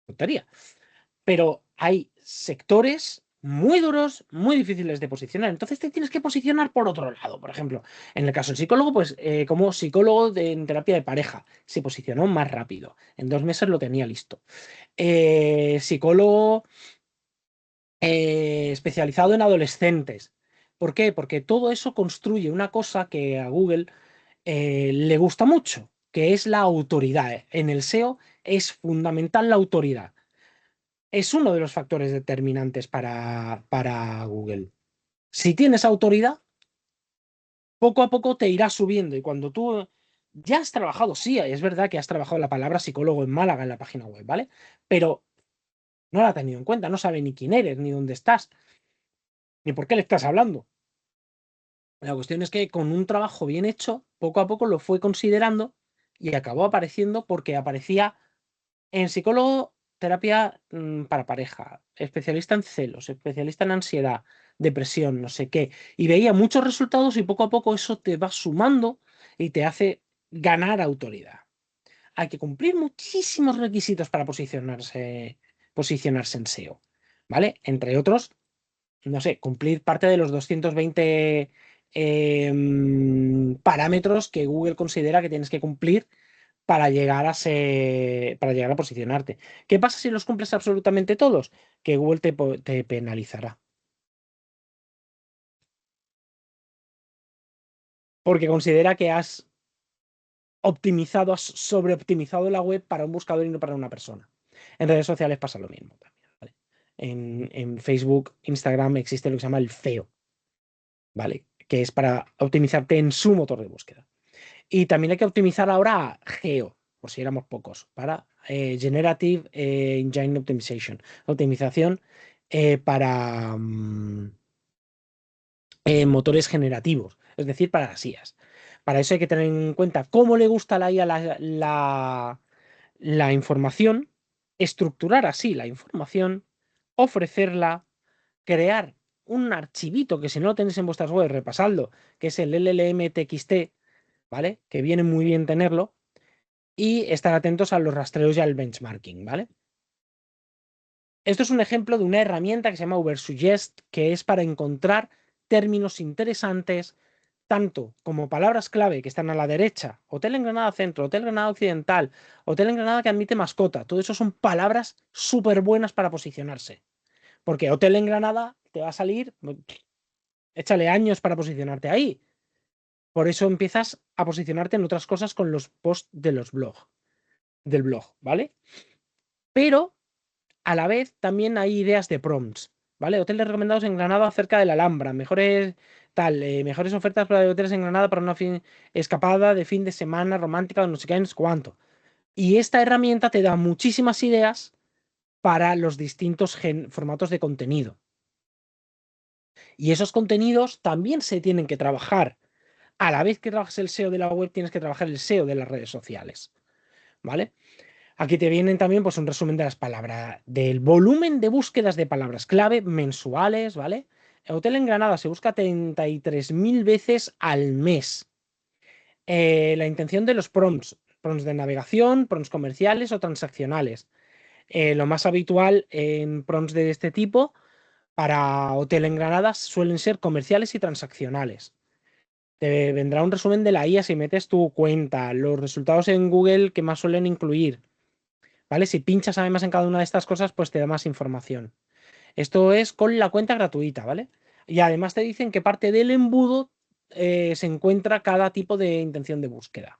Tontería. Pero hay sectores muy duros, muy difíciles de posicionar. Entonces te tienes que posicionar por otro lado. Por ejemplo, en el caso del psicólogo, pues como psicólogo en terapia de pareja, se posicionó más rápido. En 2 meses lo tenía listo. Psicólogo especializado en adolescentes. ¿Por qué? Porque todo eso construye una cosa que a Google le gusta mucho, que es la autoridad. En el SEO es fundamental la autoridad. Es uno de los factores determinantes para Google. Si tienes autoridad, poco a poco te irás subiendo y cuando tú ya has trabajado, sí, es verdad que has trabajado la palabra psicólogo en Málaga en la página web, ¿vale? Pero no la ha tenido en cuenta, no sabe ni quién eres, ni dónde estás, ni por qué le estás hablando. La cuestión es que con un trabajo bien hecho, poco a poco lo fue considerando y acabó apareciendo porque aparecía en psicólogo, terapia para pareja, especialista en celos, especialista en ansiedad, depresión, no sé qué. Y veía muchos resultados y poco a poco eso te va sumando y te hace ganar autoridad. Hay que cumplir muchísimos requisitos para posicionarse en SEO, ¿vale? Entre otros, no sé, cumplir parte de los 220 parámetros que Google considera que tienes que cumplir para llegar a posicionarte. ¿Qué pasa si los cumples absolutamente todos? Que Google te penalizará. Porque considera que has optimizado, has sobreoptimizado la web para un buscador y no para una persona. En redes sociales pasa lo mismo también, ¿vale? En Facebook, Instagram existe lo que se llama el FEO, ¿vale? Que es para optimizarte en su motor de búsqueda. Y también hay que optimizar ahora Geo, por si éramos pocos, para Generative Engine Optimization, optimización para motores generativos, es decir, para las IAs. Para eso hay que tener en cuenta cómo le gusta a la IA la información, estructurar así la información, ofrecerla, crear un archivito que si no lo tenéis en vuestras webs, repasadlo, que es el LLM-TXT, ¿vale? Que viene muy bien tenerlo y estar atentos a los rastreos y al benchmarking, ¿vale? Esto es un ejemplo de una herramienta que se llama Ubersuggest, que es para encontrar términos interesantes, tanto como palabras clave que están a la derecha, Hotel en Granada Centro, Hotel Granada Occidental, Hotel en Granada que admite mascota. Todo eso son palabras súper buenas para posicionarse. Porque Hotel en Granada te va a salir, échale años para posicionarte ahí. Por eso empiezas a posicionarte en otras cosas con los posts de los del blog, ¿vale? Pero a la vez también hay ideas de prompts, ¿vale? Hoteles recomendados en Granada cerca de la Alhambra, mejores ofertas para hoteles en Granada para una escapada de fin de semana romántica o no sé qué, no sé cuánto. Y esta herramienta te da muchísimas ideas para los distintos formatos de contenido. Y esos contenidos también se tienen que trabajar. A la vez que trabajas el SEO de la web, tienes que trabajar el SEO de las redes sociales, ¿vale? Aquí te vienen también pues, un resumen de las palabras, del volumen de búsquedas de palabras clave mensuales, ¿vale? El hotel en Granada se busca 33.000 veces al mes. La intención de los prompts de navegación, prompts comerciales o transaccionales. Lo más habitual en prompts de este tipo para hotel en Granada suelen ser comerciales y transaccionales. Te vendrá un resumen de la IA si metes tu cuenta, los resultados en Google que más suelen incluir, ¿vale? Si pinchas además en cada una de estas cosas, pues te da más información. Esto es con la cuenta gratuita, ¿vale? Y además te dicen qué parte del embudo se encuentra cada tipo de intención de búsqueda.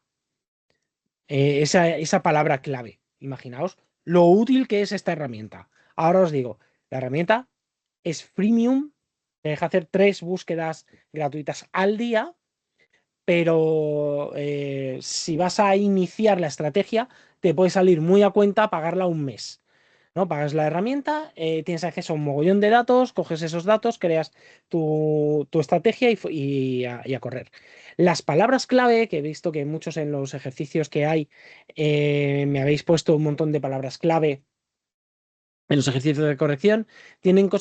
Esa palabra clave. Imaginaos lo útil que es esta herramienta. Ahora os digo, la herramienta es freemium, te deja hacer 3 búsquedas gratuitas al día, pero si vas a iniciar la estrategia, te puede salir muy a cuenta pagarla un mes. ¿No? Pagas la herramienta, tienes acceso a un mogollón de datos, coges esos datos, creas tu estrategia y a correr. Las palabras clave, que he visto que muchos en los ejercicios que hay me habéis puesto un montón de palabras clave en los ejercicios de corrección, tienen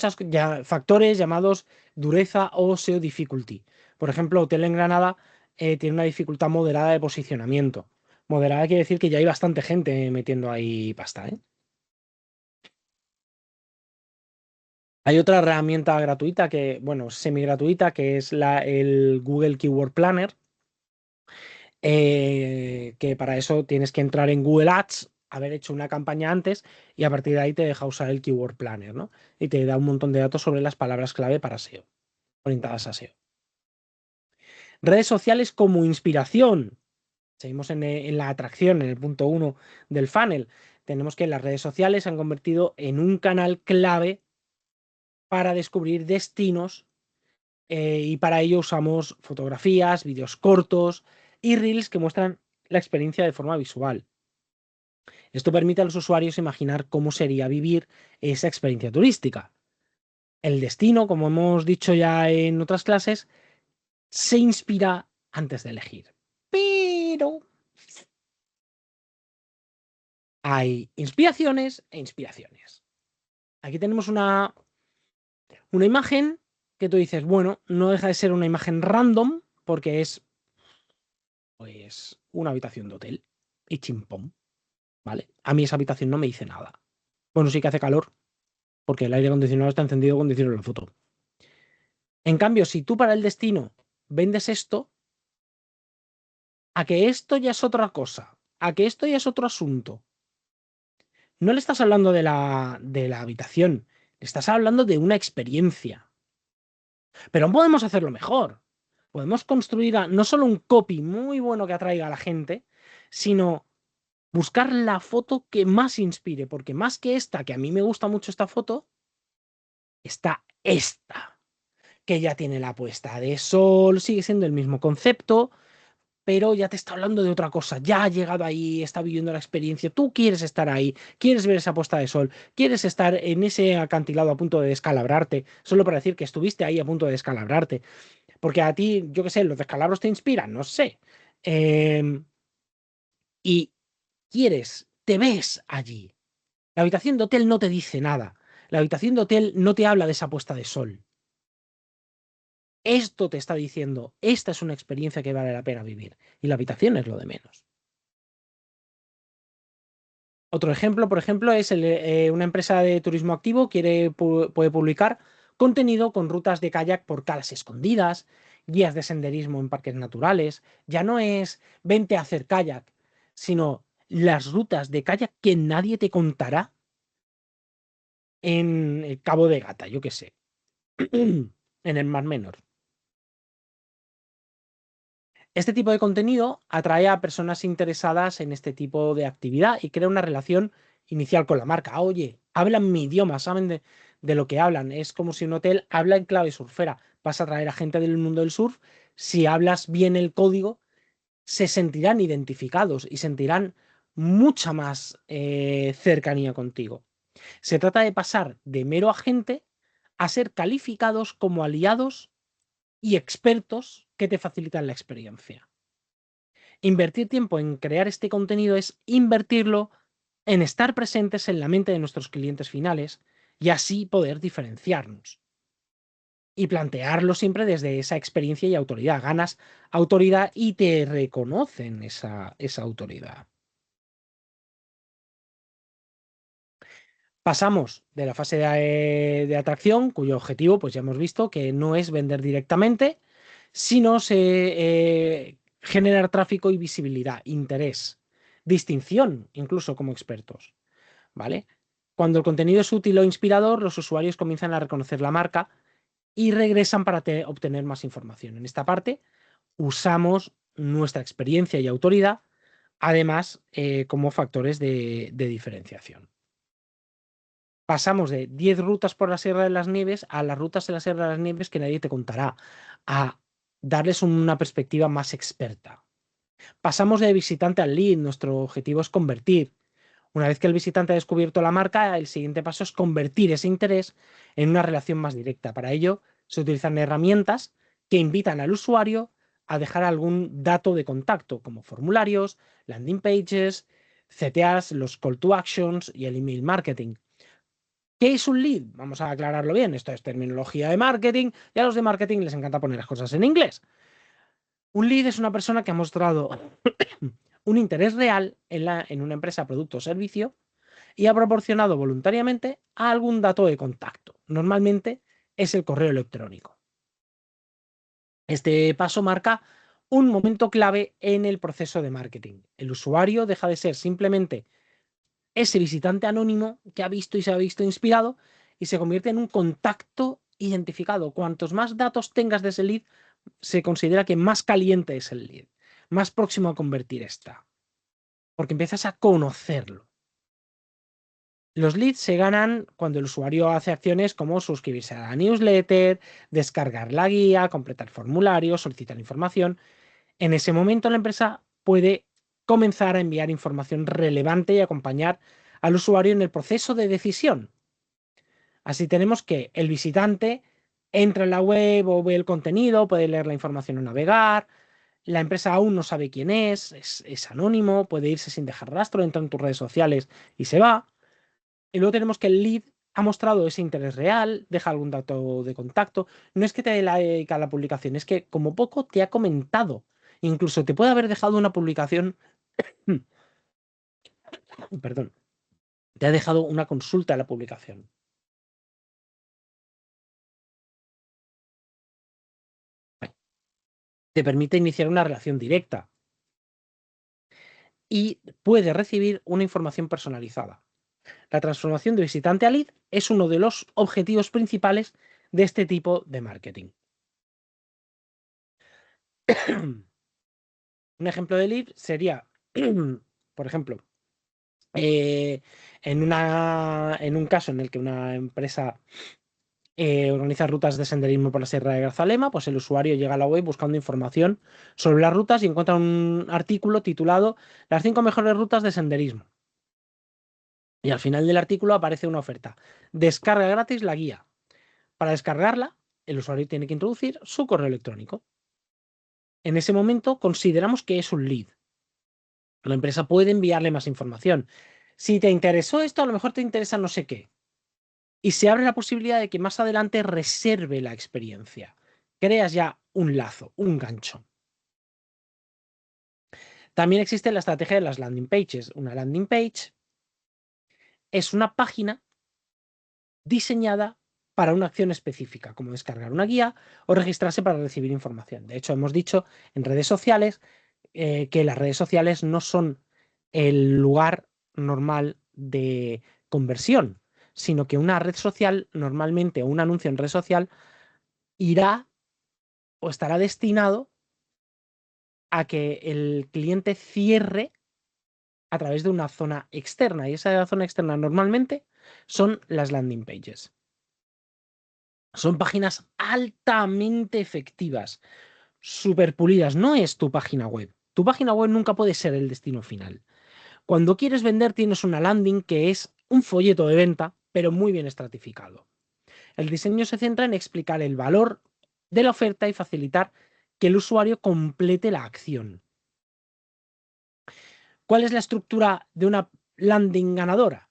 factores llamados dureza o SEO difficulty. Por ejemplo, Hotel en Granada tiene una dificultad moderada de posicionamiento. Moderada quiere decir que ya hay bastante gente metiendo ahí pasta, ¿eh? Hay otra herramienta gratuita bueno, semi gratuita, que es el Google Keyword Planner, que para eso tienes que entrar en Google Ads, haber hecho una campaña antes y a partir de ahí te deja usar el Keyword Planner, ¿no? Y te da un montón de datos sobre las palabras clave para SEO, orientadas a SEO. Redes sociales como inspiración. Seguimos en la atracción, en el punto 1 del funnel. Tenemos que las redes sociales se han convertido en un canal clave para descubrir destinos y para ello usamos fotografías, vídeos cortos y reels que muestran la experiencia de forma visual. Esto permite a los usuarios imaginar cómo sería vivir esa experiencia turística. El destino, como hemos dicho ya en otras clases, se inspira antes de elegir. Pero hay inspiraciones e inspiraciones. Aquí tenemos una imagen que tú dices, bueno, no deja de ser una imagen random porque es pues una habitación de hotel y chimpón, ¿vale? A mí esa habitación no me dice nada. Bueno, sí que hace calor porque el aire acondicionado está encendido cuando hicieron la foto. En cambio, si tú para el destino vendes esto, a que esto ya es otra cosa, a que esto ya es otro asunto. No le estás hablando de la habitación, le estás hablando de una experiencia. Pero podemos hacerlo mejor. Podemos construir no solo un copy muy bueno que atraiga a la gente, sino buscar la foto que más inspire, porque más que esta, que a mí me gusta mucho esta foto, está esta, que ya tiene la puesta de sol, sigue siendo el mismo concepto, pero ya te está hablando de otra cosa, ya ha llegado ahí, está viviendo la experiencia, tú quieres estar ahí, quieres ver esa puesta de sol, quieres estar en ese acantilado a punto de descalabrarte, solo para decir que estuviste ahí a punto de descalabrarte, porque a ti, yo qué sé, los descalabros te inspiran, no sé. Y te ves allí. La habitación de hotel no te dice nada. La habitación de hotel no te habla de esa puesta de sol. Esto te está diciendo, esta es una experiencia que vale la pena vivir. Y la habitación es lo de menos. Otro ejemplo, por ejemplo, es una empresa de turismo activo puede publicar contenido con rutas de kayak por calas escondidas, guías de senderismo en parques naturales. Ya no es vente a hacer kayak, sino las rutas de kayak que nadie te contará en el Cabo de Gata, yo qué sé, en el Mar Menor. Este tipo de contenido atrae a personas interesadas en este tipo de actividad y crea una relación inicial con la marca. Ah, oye, hablan mi idioma, saben de lo que hablan. Es como si un hotel habla en clave surfera. Vas a atraer a gente del mundo del surf. Si hablas bien el código, se sentirán identificados y sentirán mucha más cercanía contigo. Se trata de pasar de mero agente a ser calificados como aliados y expertos que te facilitan la experiencia. Invertir tiempo en crear este contenido es invertirlo en estar presentes en la mente de nuestros clientes finales y así poder diferenciarnos. Y plantearlo siempre desde esa experiencia y autoridad. Ganas autoridad y te reconocen esa autoridad. Pasamos de la fase de atracción, cuyo objetivo, pues ya hemos visto que no es vender directamente, sino generar tráfico y visibilidad, interés, distinción, incluso como expertos, ¿vale? Cuando el contenido es útil o inspirador, los usuarios comienzan a reconocer la marca y regresan para obtener más información. En esta parte, usamos nuestra experiencia y autoridad, además, como factores de diferenciación. Pasamos de 10 rutas por la Sierra de las Nieves a las rutas de la Sierra de las Nieves que nadie te contará, a darles una perspectiva más experta. Pasamos de visitante al lead, nuestro objetivo es convertir. Una vez que el visitante ha descubierto la marca, el siguiente paso es convertir ese interés en una relación más directa. Para ello, se utilizan herramientas que invitan al usuario a dejar algún dato de contacto, como formularios, landing pages, CTAs, los call to actions y el email marketing. ¿Qué es un lead? Vamos a aclararlo bien. Esto es terminología de marketing y a los de marketing les encanta poner las cosas en inglés. Un lead es una persona que ha mostrado un interés real en una empresa, producto o servicio y ha proporcionado voluntariamente algún dato de contacto. Normalmente es el correo electrónico. Este paso marca un momento clave en el proceso de marketing. El usuario deja de ser simplemente ese visitante anónimo que ha visto y se ha visto inspirado y se convierte en un contacto identificado. Cuantos más datos tengas de ese lead, se considera que más caliente es el lead, más próximo a convertir está, porque empiezas a conocerlo. Los leads se ganan cuando el usuario hace acciones como suscribirse a la newsletter, descargar la guía, completar formularios, solicitar información. En ese momento la empresa puede comenzar a enviar información relevante y acompañar al usuario en el proceso de decisión. Así tenemos que el visitante entra en la web o ve el contenido, puede leer la información o navegar. La empresa aún no sabe quién es anónimo, puede irse sin dejar rastro, entra en tus redes sociales y se va. Y luego tenemos que el lead ha mostrado ese interés real, deja algún dato de contacto. No es que te dedica a la publicación, es que como poco te ha comentado. Incluso te puede haber dejado una publicación, perdón, te ha dejado una consulta a la publicación. Te permite iniciar una relación directa y puede recibir una información personalizada. La transformación de visitante a lead es uno de los objetivos principales de este tipo de marketing. Un ejemplo de lead sería, por ejemplo, en un caso en el que una empresa organiza rutas de senderismo por la Sierra de Grazalema, pues el usuario llega a la web buscando información sobre las rutas y encuentra un artículo titulado Las 5 mejores rutas de senderismo. Y al final del artículo aparece una oferta. Descarga gratis la guía. Para descargarla, el usuario tiene que introducir su correo electrónico. En ese momento consideramos que es un lead. La empresa puede enviarle más información. Si te interesó esto, a lo mejor te interesa no sé qué. Y se abre la posibilidad de que más adelante reserve la experiencia. Creas ya un lazo, un gancho. También existe la estrategia de las landing pages. Una landing page es una página diseñada para una acción específica, como descargar una guía o registrarse para recibir información. De hecho, hemos dicho en redes sociales que las redes sociales no son el lugar normal de conversión, sino que una red social, normalmente, o un anuncio en red social, irá o estará destinado a que el cliente cierre a través de una zona externa. Y esa zona externa normalmente son las landing pages. Son páginas altamente efectivas, súper pulidas. No es tu página web. Tu página web nunca puede ser el destino final. Cuando quieres vender tienes una landing que es un folleto de venta, pero muy bien estratificado. El diseño se centra en explicar el valor de la oferta y facilitar que el usuario complete la acción. ¿Cuál es la estructura de una landing ganadora?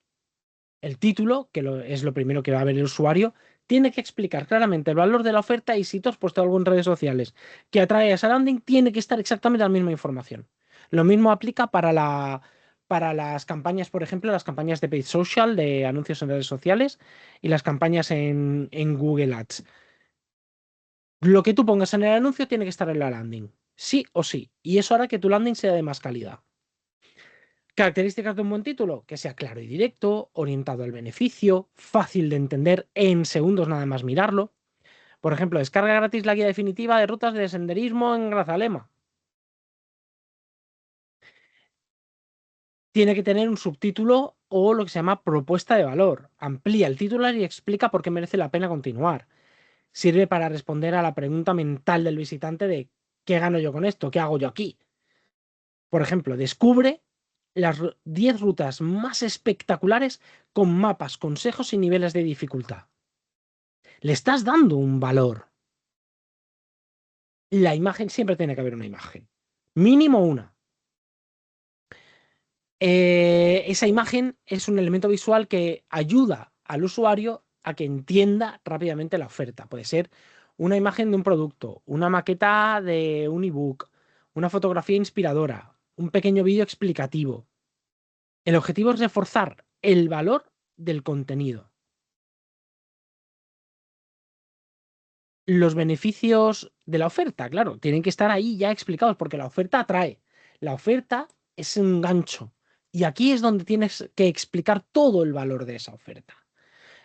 El título, que es lo primero que va a ver el usuario, tiene que explicar claramente el valor de la oferta y si tú has puesto algo en redes sociales que atrae a esa landing, tiene que estar exactamente la misma información. Lo mismo aplica para las campañas, por ejemplo, las campañas de paid social, de anuncios en redes sociales y las campañas en Google Ads. Lo que tú pongas en el anuncio tiene que estar en la landing, sí o sí, y eso hará que tu landing sea de más calidad. Características de un buen título, que sea claro y directo, orientado al beneficio, fácil de entender, en segundos nada más mirarlo. Por ejemplo, descarga gratis la guía definitiva de rutas de senderismo en Grazalema. Tiene que tener un subtítulo o lo que se llama propuesta de valor. Amplía el titular y explica por qué merece la pena continuar. Sirve para responder a la pregunta mental del visitante de ¿qué gano yo con esto? ¿Qué hago yo aquí? Por ejemplo, descubre las 10 rutas más espectaculares con mapas, consejos y niveles de dificultad. Le estás dando un valor. La imagen, siempre tiene que haber una imagen. Mínimo una. Esa imagen es un elemento visual que ayuda al usuario a que entienda rápidamente la oferta. Puede ser una imagen de un producto, una maqueta de un ebook, una fotografía inspiradora, un pequeño vídeo explicativo. El objetivo es reforzar el valor del contenido. Los beneficios de la oferta, claro, tienen que estar ahí ya explicados porque la oferta atrae. La oferta es un gancho. Y aquí es donde tienes que explicar todo el valor de esa oferta.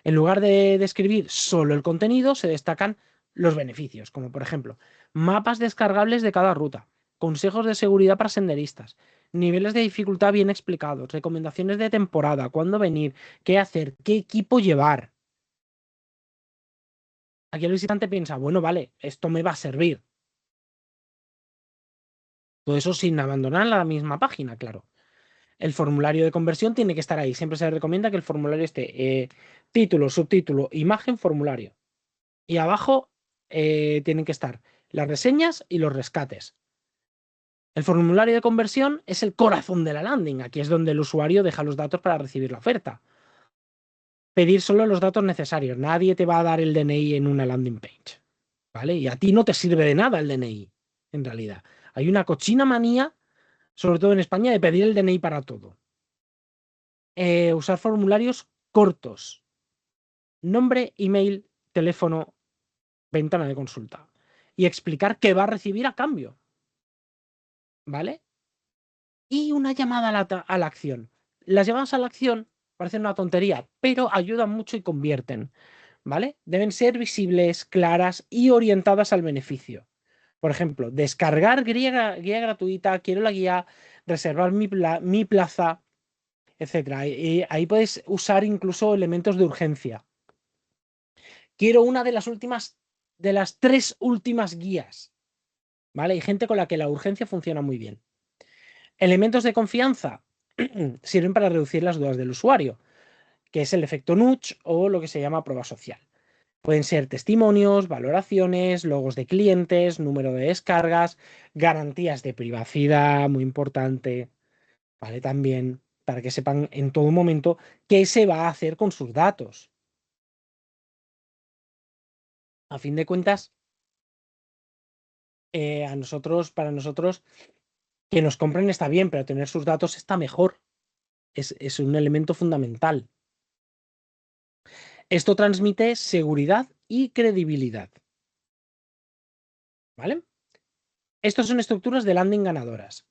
En lugar de describir solo el contenido, se destacan los beneficios, como por ejemplo, mapas descargables de cada ruta, consejos de seguridad para senderistas, niveles de dificultad bien explicados, recomendaciones de temporada, cuándo venir, qué hacer, qué equipo llevar. Aquí el visitante piensa, bueno, vale, esto me va a servir. Todo eso sin abandonar la misma página, claro. El formulario de conversión tiene que estar ahí. Siempre se recomienda que el formulario esté título, subtítulo, imagen, formulario. Y abajo tienen que estar las reseñas y los rescates. El formulario de conversión es el corazón de la landing. Aquí es donde el usuario deja los datos para recibir la oferta. Pedir solo los datos necesarios. Nadie te va a dar el DNI en una landing page. ¿Vale? Y a ti no te sirve de nada el DNI, en realidad. Hay una cochina manía, sobre todo en España, de pedir el DNI para todo. Usar formularios cortos. Nombre, email, teléfono, ventana de consulta. Y explicar qué va a recibir a cambio. ¿Vale? Y una llamada a la acción. Las llamadas a la acción parecen una tontería, pero ayudan mucho y convierten. ¿Vale? Deben ser visibles, claras y orientadas al beneficio. Por ejemplo, descargar guía gratuita, quiero la guía, reservar mi plaza, etc. Y ahí puedes usar incluso elementos de urgencia. Quiero una de las 3 últimas guías. ¿Vale? Hay gente con la que la urgencia funciona muy bien. Elementos de confianza sirven para reducir las dudas del usuario, que es el efecto nudge o lo que se llama prueba social. Pueden ser testimonios, valoraciones, logos de clientes, número de descargas, garantías de privacidad, muy importante, ¿vale? También para que sepan en todo momento qué se va a hacer con sus datos. A fin de cuentas, para nosotros, que nos compren está bien, pero tener sus datos está mejor. Es un elemento fundamental. Esto transmite seguridad y credibilidad. ¿Vale? Estas son estructuras de landing ganadoras.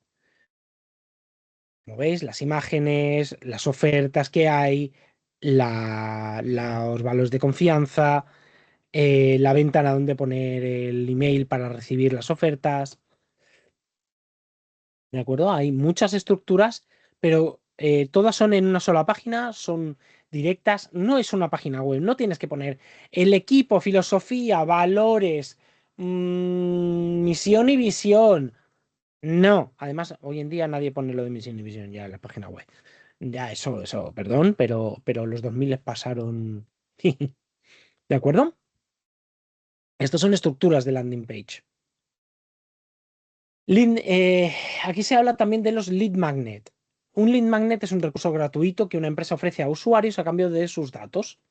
Como veis, las imágenes, las ofertas que hay, los valores de confianza, la ventana donde poner el email para recibir las ofertas. ¿De acuerdo? Hay muchas estructuras, pero todas son en una sola página, son directas, no es una página web, no tienes que poner el equipo, filosofía, valores, misión y visión. No, además, hoy en día nadie pone lo de misión y visión ya en la página web. Ya, perdón, pero los 2000 les pasaron. ¿De acuerdo? Estas son estructuras de landing page. Aquí se habla también de los lead magnet. Un lead magnet es un recurso gratuito que una empresa ofrece a usuarios a cambio de sus datos.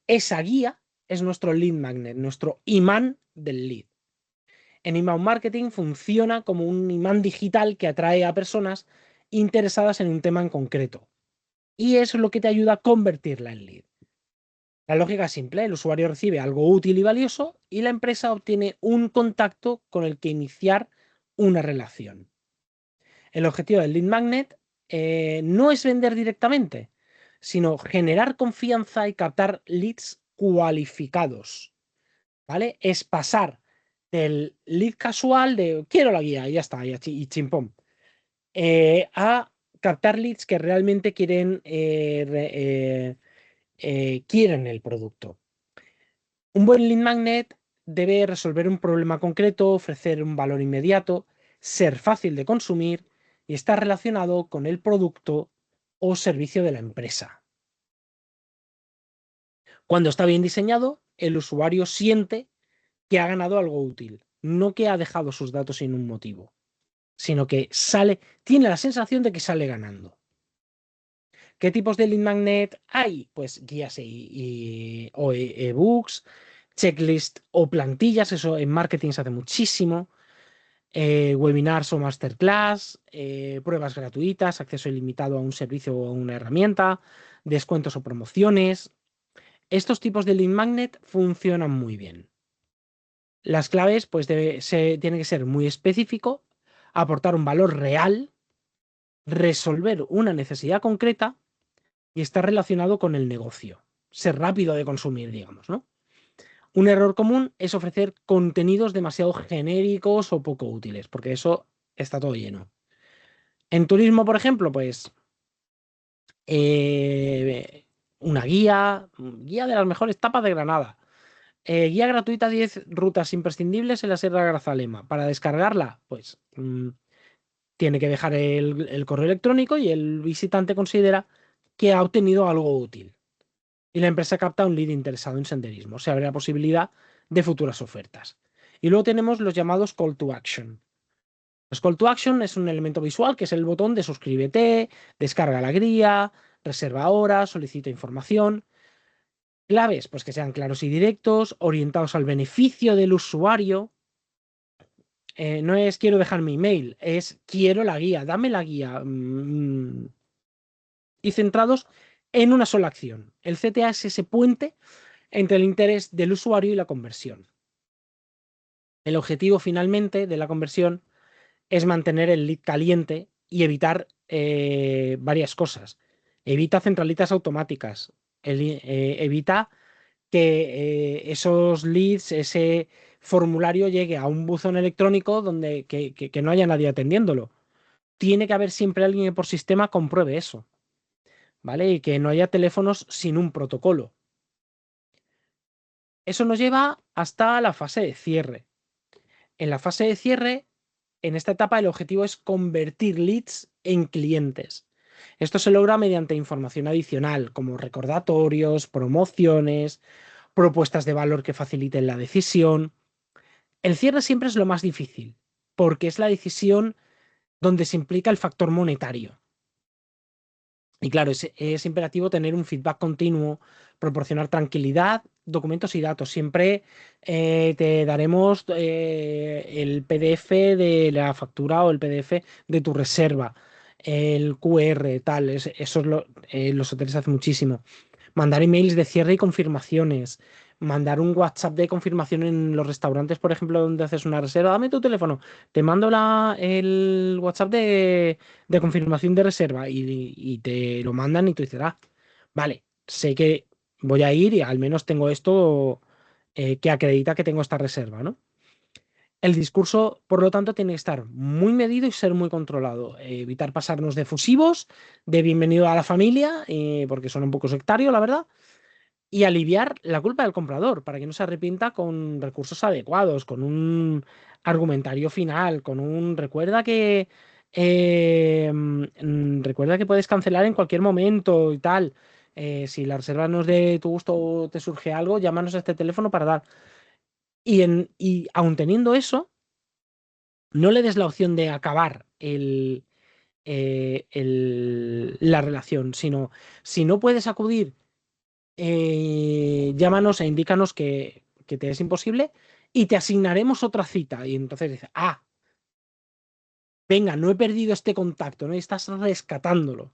Esa guía es nuestro lead magnet, nuestro imán del lead. En inbound marketing funciona como un imán digital que atrae a personas interesadas en un tema en concreto. Y eso es lo que te ayuda a convertirla en lead. La lógica es simple, el usuario recibe algo útil y valioso y la empresa obtiene un contacto con el que iniciar una relación. El objetivo del lead magnet no es vender directamente, sino generar confianza y captar leads cualificados. ¿Vale? Es pasar del lead casual de quiero la guía y ya está, y chimpón, a captar leads que realmente quieren el producto. Un buen lead magnet debe resolver un problema concreto, ofrecer un valor inmediato, ser fácil de consumir y estar relacionado con el producto o servicio de la empresa. Cuando está bien diseñado, el usuario siente que ha ganado algo útil, no que ha dejado sus datos sin un motivo, sino que tiene la sensación de que sale ganando. ¿Qué tipos de lead magnet hay? Pues guías o ebooks, checklist o plantillas, eso en marketing se hace muchísimo, webinars o masterclass, pruebas gratuitas, acceso ilimitado a un servicio o a una herramienta, descuentos o promociones. Estos tipos de lead magnet funcionan muy bien. Las claves, pues, tiene que ser muy específico, aportar un valor real, resolver una necesidad concreta y estar relacionado con el negocio. Ser rápido de consumir, digamos, ¿no? Un error común es ofrecer contenidos demasiado genéricos o poco útiles, porque eso está todo lleno. En turismo, por ejemplo, pues una guía de las mejores tapas de Granada. Guía gratuita 10 rutas imprescindibles en la Sierra de Grazalema. Para descargarla, pues tiene que dejar el correo electrónico y el visitante considera que ha obtenido algo útil. Y la empresa capta un lead interesado en senderismo. Se abre la posibilidad de futuras ofertas. Y luego tenemos los llamados call to action. Los call to action es un elemento visual que es el botón de suscríbete, descarga la guía, reserva ahora, solicita información. Claves, pues que sean claros y directos, orientados al beneficio del usuario. No es quiero dejar mi email, es quiero la guía, dame la guía. Y centrados en una sola acción. El CTA es ese puente entre el interés del usuario y la conversión. El objetivo finalmente de la conversión es mantener el lead caliente y evitar varias cosas. Evita centralitas automáticas, evita que esos leads, ese formulario llegue a un buzón electrónico donde que no haya nadie atendiéndolo. Tiene que haber siempre alguien que por sistema compruebe eso, ¿vale? Y que no haya teléfonos sin un protocolo. Eso nos lleva hasta la fase de cierre. En la fase de cierre, en esta etapa, el objetivo es convertir leads en clientes. Esto se logra mediante información adicional, como recordatorios, promociones, propuestas de valor que faciliten la decisión. El cierre siempre es lo más difícil, porque es la decisión donde se implica el factor monetario. Y claro, es imperativo tener un feedback continuo, proporcionar tranquilidad, documentos y datos. Siempre te daremos el PDF de la factura o el PDF de tu reserva, el QR, tal. Los hoteles hacen muchísimo. mandar emails de cierre y confirmaciones, mandar un WhatsApp de confirmación en los restaurantes, por ejemplo, donde haces una reserva, dame tu teléfono, te mando el WhatsApp de confirmación de reserva y te lo mandan y tú dices, ah, vale, sé que voy a ir y al menos tengo esto que acredita que tengo esta reserva, ¿no? El discurso, por lo tanto, tiene que estar muy medido y ser muy controlado. Evitar pasarnos de fusivos, de bienvenido a la familia, porque son un poco sectario, la verdad, y aliviar la culpa del comprador para que no se arrepienta con recursos adecuados, con un argumentario final, con un recuerda que puedes cancelar en cualquier momento y tal. Si la reserva no es de tu gusto o te surge algo, llámanos a este teléfono para dar. Y aun teniendo eso, no le des la opción de acabar la relación, sino si no puedes acudir, llámanos e indícanos que te es imposible y te asignaremos otra cita. Y entonces dices, ah, venga, no he perdido este contacto, ¿no? Y estás rescatándolo.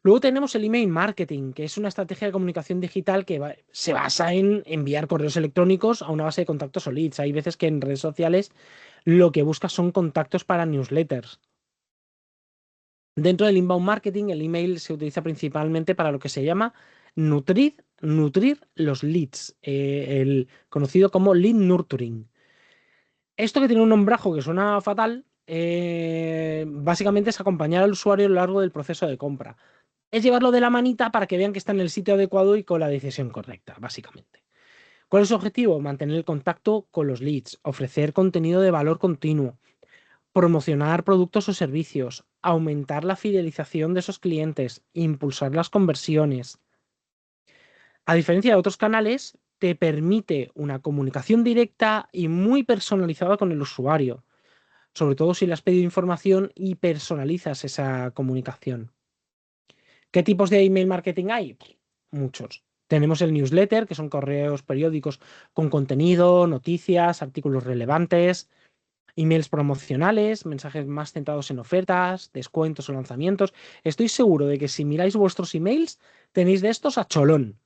Luego tenemos el email marketing, que es una estrategia de comunicación digital que se basa en enviar correos electrónicos a una base de contactos o leads. Hay veces que en redes sociales lo que buscas son contactos para newsletters. Dentro del inbound marketing, el email se utiliza principalmente para lo que se llama nutrir los leads, el conocido como lead nurturing. Esto que tiene un nombrajo que suena fatal, básicamente es acompañar al usuario a lo largo del proceso de compra. Es llevarlo de la manita para que vean que está en el sitio adecuado y con la decisión correcta, básicamente. ¿Cuál es su objetivo? Mantener el contacto con los leads, ofrecer contenido de valor continuo, promocionar productos o servicios, aumentar la fidelización de esos clientes, impulsar las conversiones. A diferencia de otros canales, te permite una comunicación directa y muy personalizada con el usuario, sobre todo si le has pedido información y personalizas esa comunicación. ¿Qué tipos de email marketing hay? Muchos. Tenemos el newsletter, que son correos periódicos con contenido, noticias, artículos relevantes, emails promocionales, mensajes más centrados en ofertas, descuentos o lanzamientos. Estoy seguro de que si miráis vuestros emails, tenéis de estos a cholón.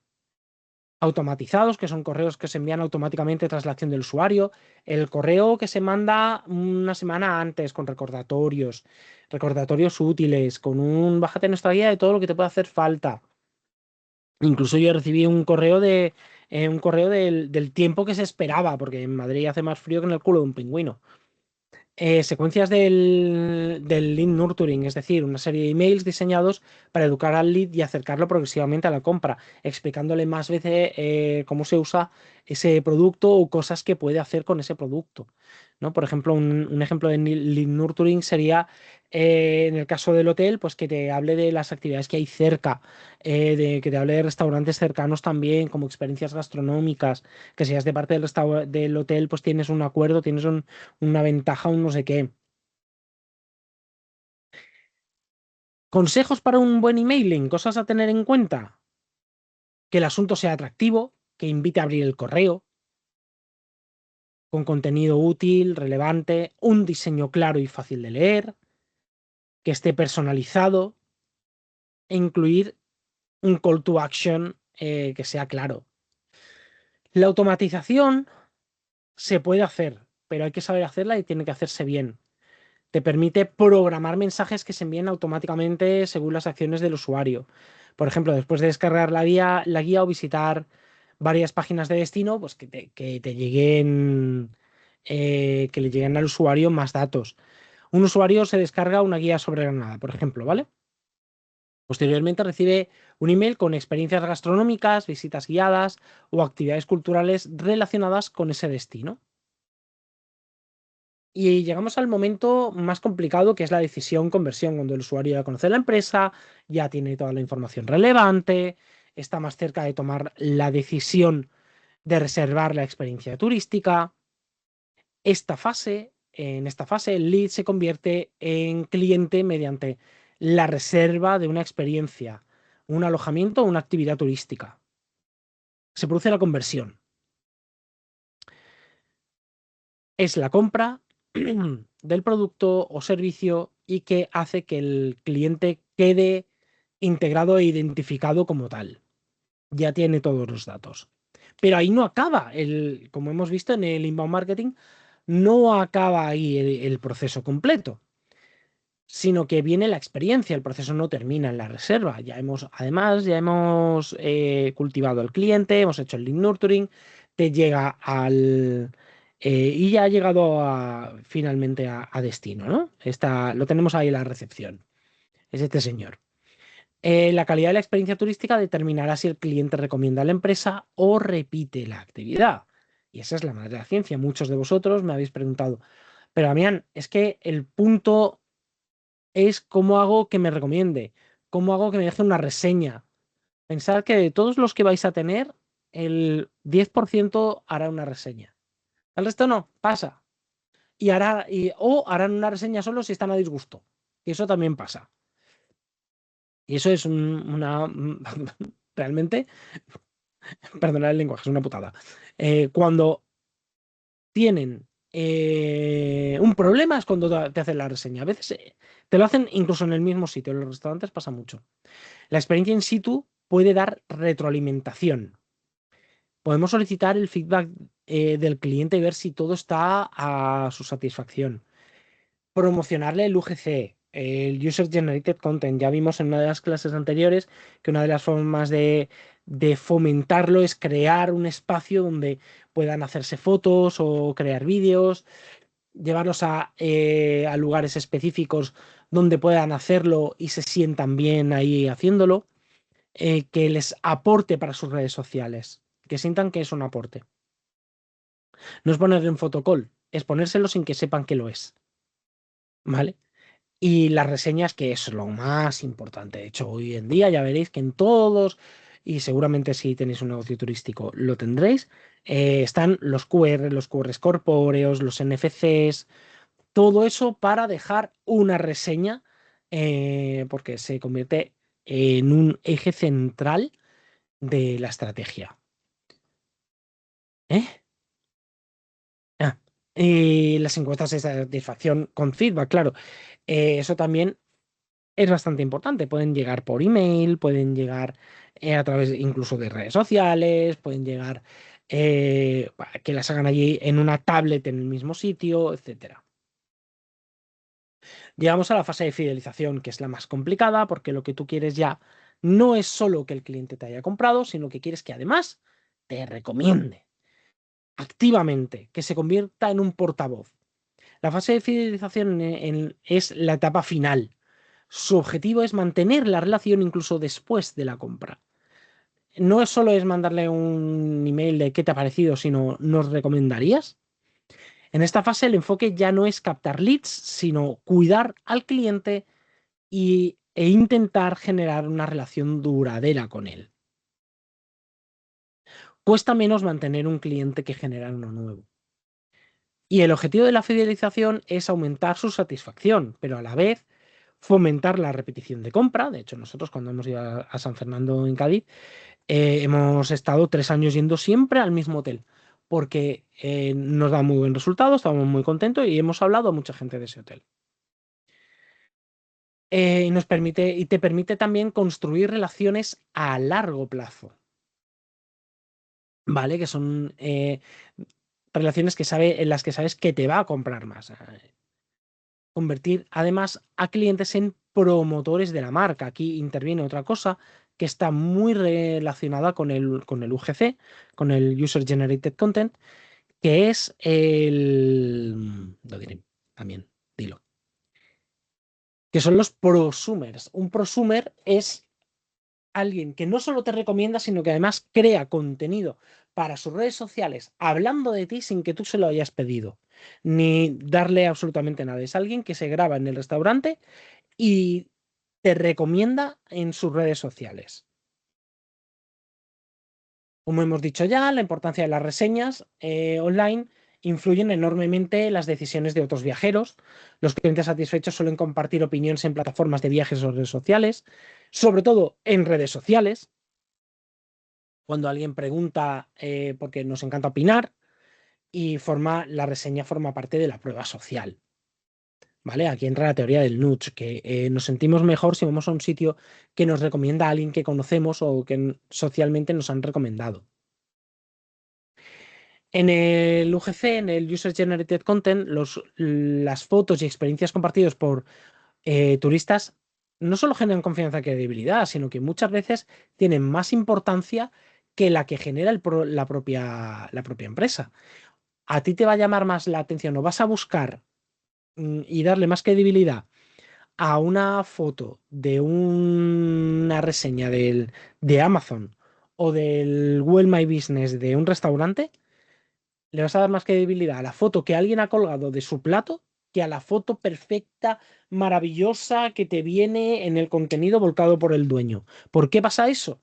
Automatizados, que son correos que se envían automáticamente tras la acción del usuario. El correo que se manda una semana antes con recordatorios útiles, con un bájate nuestra guía de todo lo que te puede hacer falta. Incluso yo recibí un correo del tiempo que se esperaba, porque en Madrid hace más frío que en el culo de un pingüino. Secuencias del lead nurturing, es decir, una serie de emails diseñados para educar al lead y acercarlo progresivamente a la compra, explicándole más veces cómo se usa ese producto o cosas que puede hacer con ese producto, ¿no? Por ejemplo, un ejemplo de lead nurturing sería, en el caso del hotel, pues que te hable de las actividades que hay cerca, que te hable de restaurantes cercanos también, como experiencias gastronómicas, que si es de parte del hotel, pues tienes un acuerdo, tienes una ventaja, un no sé qué. Consejos para un buen emailing, cosas a tener en cuenta. Que el asunto sea atractivo, que invite a abrir el correo, con contenido útil, relevante, un diseño claro y fácil de leer, que esté personalizado e incluir un call to action que sea claro. La automatización se puede hacer, pero hay que saber hacerla y tiene que hacerse bien. Te permite programar mensajes que se envíen automáticamente según las acciones del usuario. Por ejemplo, después de descargar la guía o visitar varias páginas de destino, pues que te lleguen, que le lleguen al usuario más datos. Un usuario se descarga una guía sobre Granada, por ejemplo, ¿vale? Posteriormente recibe un email con experiencias gastronómicas, visitas guiadas o actividades culturales relacionadas con ese destino. Y llegamos al momento más complicado, que es la decisión conversión, cuando el usuario ya conoce la empresa, ya tiene toda la información relevante, está más cerca de tomar la decisión de reservar la experiencia turística. En esta fase, el lead se convierte en cliente mediante la reserva de una experiencia, un alojamiento o una actividad turística. Se produce la conversión. Es la compra del producto o servicio y que hace que el cliente quede integrado e identificado como tal. Ya tiene todos los datos. Pero ahí no acaba, como hemos visto en el inbound marketing, no acaba ahí el proceso completo, sino que viene la experiencia, el proceso no termina en la reserva. Además, ya hemos cultivado al cliente, hemos hecho el lead nurturing, te llega y ya ha llegado finalmente a destino, ¿no? Lo tenemos ahí en la recepción. Es este señor. La calidad de la experiencia turística determinará si el cliente recomienda a la empresa o repite la actividad. Y esa es la madre de la ciencia. Muchos de vosotros me habéis preguntado, pero Damián, es que el punto es cómo hago que me recomiende, cómo hago que me deje una reseña. Pensad que de todos los que vais a tener, el 10% hará una reseña. El resto no, pasa. O harán una reseña solo si están a disgusto. Y eso también pasa. Y eso es realmente, perdonad el lenguaje, es una putada. Cuando tienen un problema es cuando te hacen la reseña. A veces te lo hacen incluso en el mismo sitio. En los restaurantes pasa mucho. La experiencia in situ puede dar retroalimentación. Podemos solicitar el feedback del cliente y ver si todo está a su satisfacción. Promocionarle el UGC, el User Generated Content. Ya vimos en una de las clases anteriores que una de las formas de fomentarlo es crear un espacio donde puedan hacerse fotos o crear vídeos, llevarlos a lugares específicos donde puedan hacerlo y se sientan bien ahí haciéndolo, que les aporte para sus redes sociales, que sientan que es un aporte. No es ponerle un fotocall, es ponérselo sin que sepan que lo es. ¿Vale? Y las reseñas, que es lo más importante. De hecho, hoy en día ya veréis que en todos, y seguramente si tenéis un negocio turístico lo tendréis, están los QRs corpóreos, los NFCs, todo eso para dejar una reseña, porque se convierte en un eje central de la estrategia. ¿Eh? Y las encuestas de satisfacción con feedback, claro. Eso también es bastante importante. Pueden llegar por email, pueden llegar a través incluso de redes sociales, pueden llegar que las hagan allí en una tablet en el mismo sitio, etcétera. Llegamos a la fase de fidelización, que es la más complicada, porque lo que tú quieres ya no es solo que el cliente te haya comprado, sino que quieres que además te recomiende activamente, que se convierta en un portavoz. La fase de fidelización es la etapa final. Su objetivo es mantener la relación incluso después de la compra. No solo es mandarle un email de qué te ha parecido, sino ¿nos recomendarías? En esta fase el enfoque ya no es captar leads, sino cuidar al cliente e intentar generar una relación duradera con él. Cuesta menos mantener un cliente que generar uno nuevo. Y el objetivo de la fidelización es aumentar su satisfacción, pero a la vez fomentar la repetición de compra. De hecho, nosotros cuando hemos ido a San Fernando en Cádiz, hemos estado 3 años yendo siempre al mismo hotel, porque nos da muy buen resultado, estábamos muy contentos y hemos hablado a mucha gente de ese hotel. Y te permite también construir relaciones a largo plazo, ¿vale? Que son relaciones en las que sabes que te va a comprar más. Convertir además a clientes en promotores de la marca. Aquí interviene otra cosa que está muy relacionada con el UGC, con el User Generated Content, que es lo diré también, dilo. Que son los prosumers. Un prosumer es alguien que no solo te recomienda, sino que además crea contenido para sus redes sociales hablando de ti sin que tú se lo hayas pedido, ni darle absolutamente nada. Es alguien que se graba en el restaurante y te recomienda en sus redes sociales. Como hemos dicho ya, la importancia de las reseñas online influyen enormemente en las decisiones de otros viajeros. Los clientes satisfechos suelen compartir opiniones en plataformas de viajes o redes sociales, sobre todo en redes sociales. Cuando alguien pregunta, porque nos encanta opinar, y la reseña forma parte de la prueba social. ¿vale? Aquí entra la teoría del nudge, que nos sentimos mejor si vamos a un sitio que nos recomienda a alguien que conocemos o que socialmente nos han recomendado. En el UGC, en el User Generated Content, las fotos y experiencias compartidas por turistas no solo generan confianza y credibilidad, sino que muchas veces tienen más importancia que la que genera la propia empresa. A ti te va a llamar más la atención o vas a buscar y darle más credibilidad a una foto de una reseña de Amazon o del Google My Business de un restaurante, le vas a dar más credibilidad a la foto que alguien ha colgado de su plato que a la foto perfecta, maravillosa que te viene en el contenido volcado por el dueño. ¿Por qué pasa eso?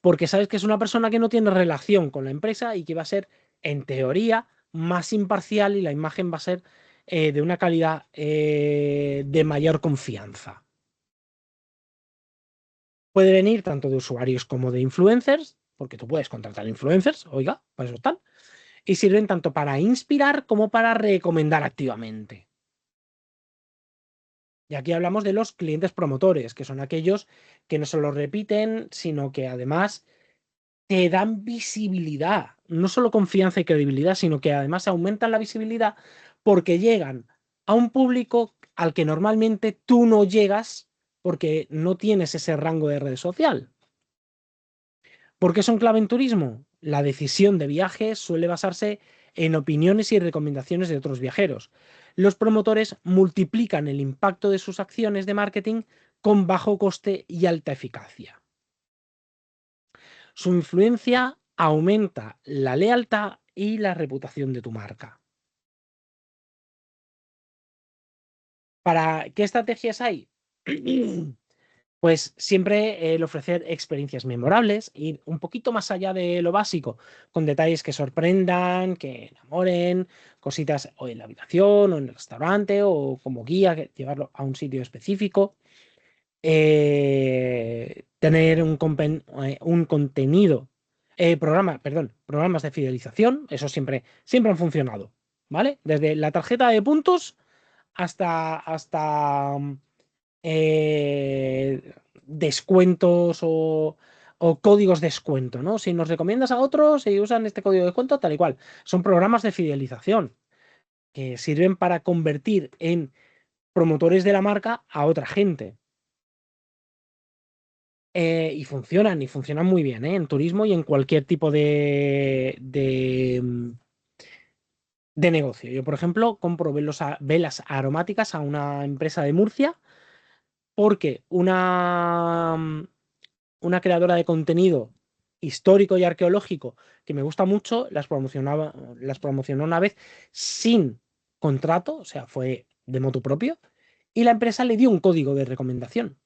Porque sabes que es una persona que no tiene relación con la empresa y que va a ser, en teoría, más imparcial y la imagen va a ser de una calidad de mayor confianza. Puede venir tanto de usuarios como de influencers, porque tú puedes contratar influencers, oiga, para eso están, y sirven tanto para inspirar como para recomendar activamente. Y aquí hablamos de los clientes promotores, que son aquellos que no solo repiten, sino que además te dan visibilidad, no solo confianza y credibilidad, sino que además aumentan la visibilidad porque llegan a un público al que normalmente tú no llegas porque no tienes ese rango de red social. ¿Por qué son clave en turismo? La decisión de viaje suele basarse en opiniones y recomendaciones de otros viajeros. Los promotores multiplican el impacto de sus acciones de marketing con bajo coste y alta eficacia. Su influencia aumenta la lealtad y la reputación de tu marca. ¿Para qué estrategias hay? Pues siempre el ofrecer experiencias memorables, ir un poquito más allá de lo básico, con detalles que sorprendan, que enamoren, cositas o en la habitación o en el restaurante o como guía, llevarlo a un sitio específico. Tener un contenido, programas de fidelización, eso siempre han funcionado, ¿vale? Desde la tarjeta de puntos hasta eh, descuentos o códigos de descuento, ¿no? Si nos recomiendas a otros y usan este código de descuento, tal y cual. Son programas de fidelización que sirven para convertir en promotores de la marca a otra gente. Y funcionan muy bien, ¿eh? En turismo y en cualquier tipo de negocio. Yo, por ejemplo, compro velas aromáticas a una empresa de Murcia porque una creadora de contenido histórico y arqueológico que me gusta mucho, las promocionó una vez sin contrato, o sea, fue de motu propio, y la empresa le dio un código de recomendación.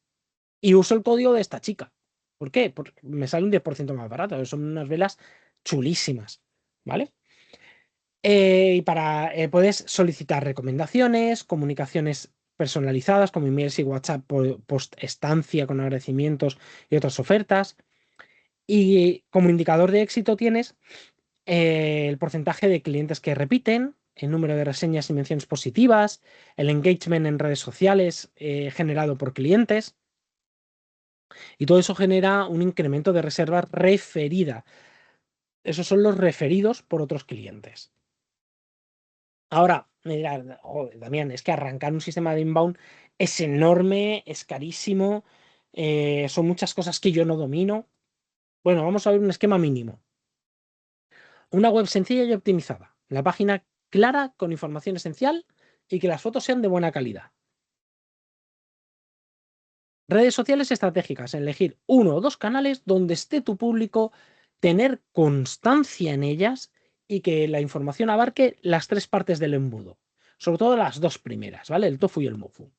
Y uso el código de esta chica. ¿Por qué? Porque me sale un 10% más barato. Son unas velas chulísimas, ¿vale? Puedes solicitar recomendaciones, comunicaciones personalizadas como emails y WhatsApp post estancia con agradecimientos y otras ofertas. Y como indicador de éxito tienes el porcentaje de clientes que repiten, el número de reseñas y menciones positivas, el engagement en redes sociales generado por clientes. Y todo eso genera un incremento de reservas referida. Esos son los referidos por otros clientes. Ahora, me dirás, joder, Damián, es que arrancar un sistema de inbound es enorme, es carísimo, son muchas cosas que yo no domino. Bueno, vamos a ver un esquema mínimo. Una web sencilla y optimizada. La página clara con información esencial y que las fotos sean de buena calidad. Redes sociales estratégicas, elegir uno o dos canales donde esté tu público, tener constancia en ellas y que la información abarque las tres partes del embudo. Sobre todo las dos primeras, ¿vale? El tofu y el mofu.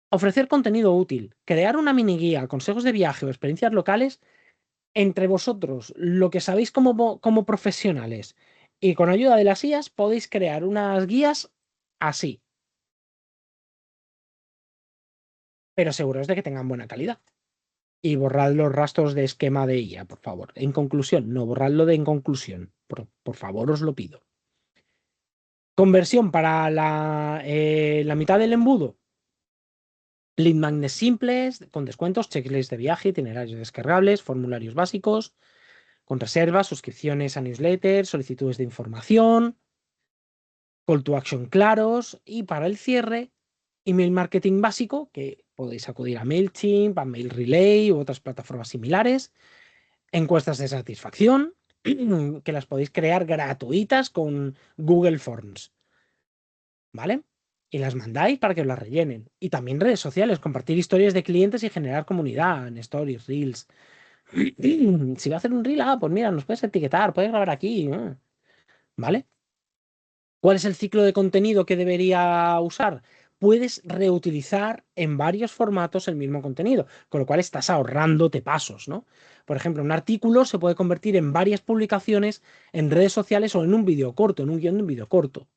Ofrecer contenido útil, crear una mini guía, consejos de viaje o experiencias locales entre vosotros, lo que sabéis como profesionales y con ayuda de las IAs podéis crear unas guías así, pero seguros de que tengan buena calidad. Y borrad los rastros de esquema de IA, por favor. En conclusión, no borradlo de en conclusión. Por favor, os lo pido. Conversión para la mitad del embudo. Lead magnets simples, con descuentos, checklists de viaje, itinerarios descargables, formularios básicos, con reservas, suscripciones a newsletters, solicitudes de información, call to action claros y para el cierre, email marketing básico, que podéis acudir a MailChimp, a Mail Relay u otras plataformas similares, encuestas de satisfacción, que las podéis crear gratuitas con Google Forms, ¿vale? Y las mandáis para que os las rellenen. Y también redes sociales, compartir historias de clientes y generar comunidad en stories, reels. Si va a hacer un reel, pues mira, nos puedes etiquetar, puedes grabar aquí, ¿vale? ¿Cuál es el ciclo de contenido que debería usar? Puedes reutilizar en varios formatos el mismo contenido, con lo cual estás ahorrándote pasos, ¿no? Por ejemplo, un artículo se puede convertir en varias publicaciones en redes sociales o en un vídeo corto, en un guión de un vídeo corto.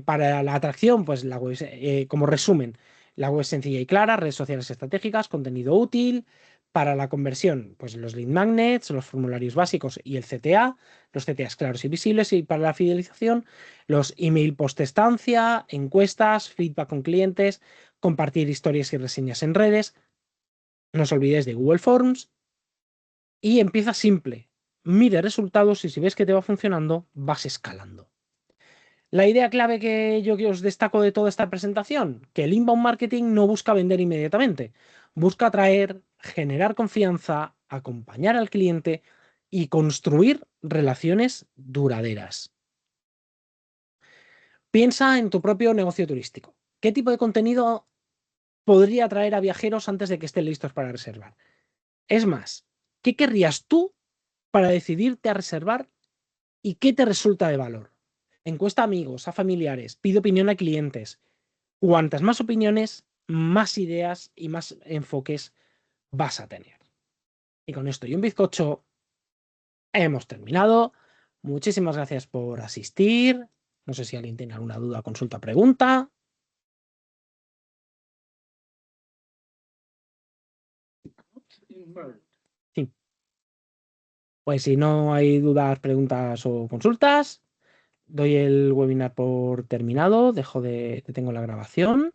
Para la atracción, pues la web, como resumen, la web sencilla y clara, redes sociales estratégicas, contenido útil. Para la conversión, pues los lead magnets, los formularios básicos y el CTA, los CTAs claros y visibles. Y para la fidelización, los email post estancia, encuestas, feedback con clientes, compartir historias y reseñas en redes. No os olvidéis de Google Forms. Y empieza simple. Mide resultados y si ves que te va funcionando, vas escalando. La idea clave que os destaco de toda esta presentación, que el inbound marketing no busca vender inmediatamente, busca atraer, generar confianza, acompañar al cliente y construir relaciones duraderas. Piensa en tu propio negocio turístico. ¿Qué tipo de contenido podría atraer a viajeros antes de que estén listos para reservar? Es más, ¿qué querrías tú para decidirte a reservar y qué te resulta de valor? Encuesta a amigos, a familiares, pide opinión a clientes. Cuantas más opiniones, más ideas y más enfoques vas a tener. Y con esto y un bizcocho hemos terminado. Muchísimas gracias por asistir. No sé si alguien tiene alguna duda, consulta, pregunta. Sí. Pues si no hay dudas, preguntas o consultas, doy el webinar por terminado. Detengo la grabación.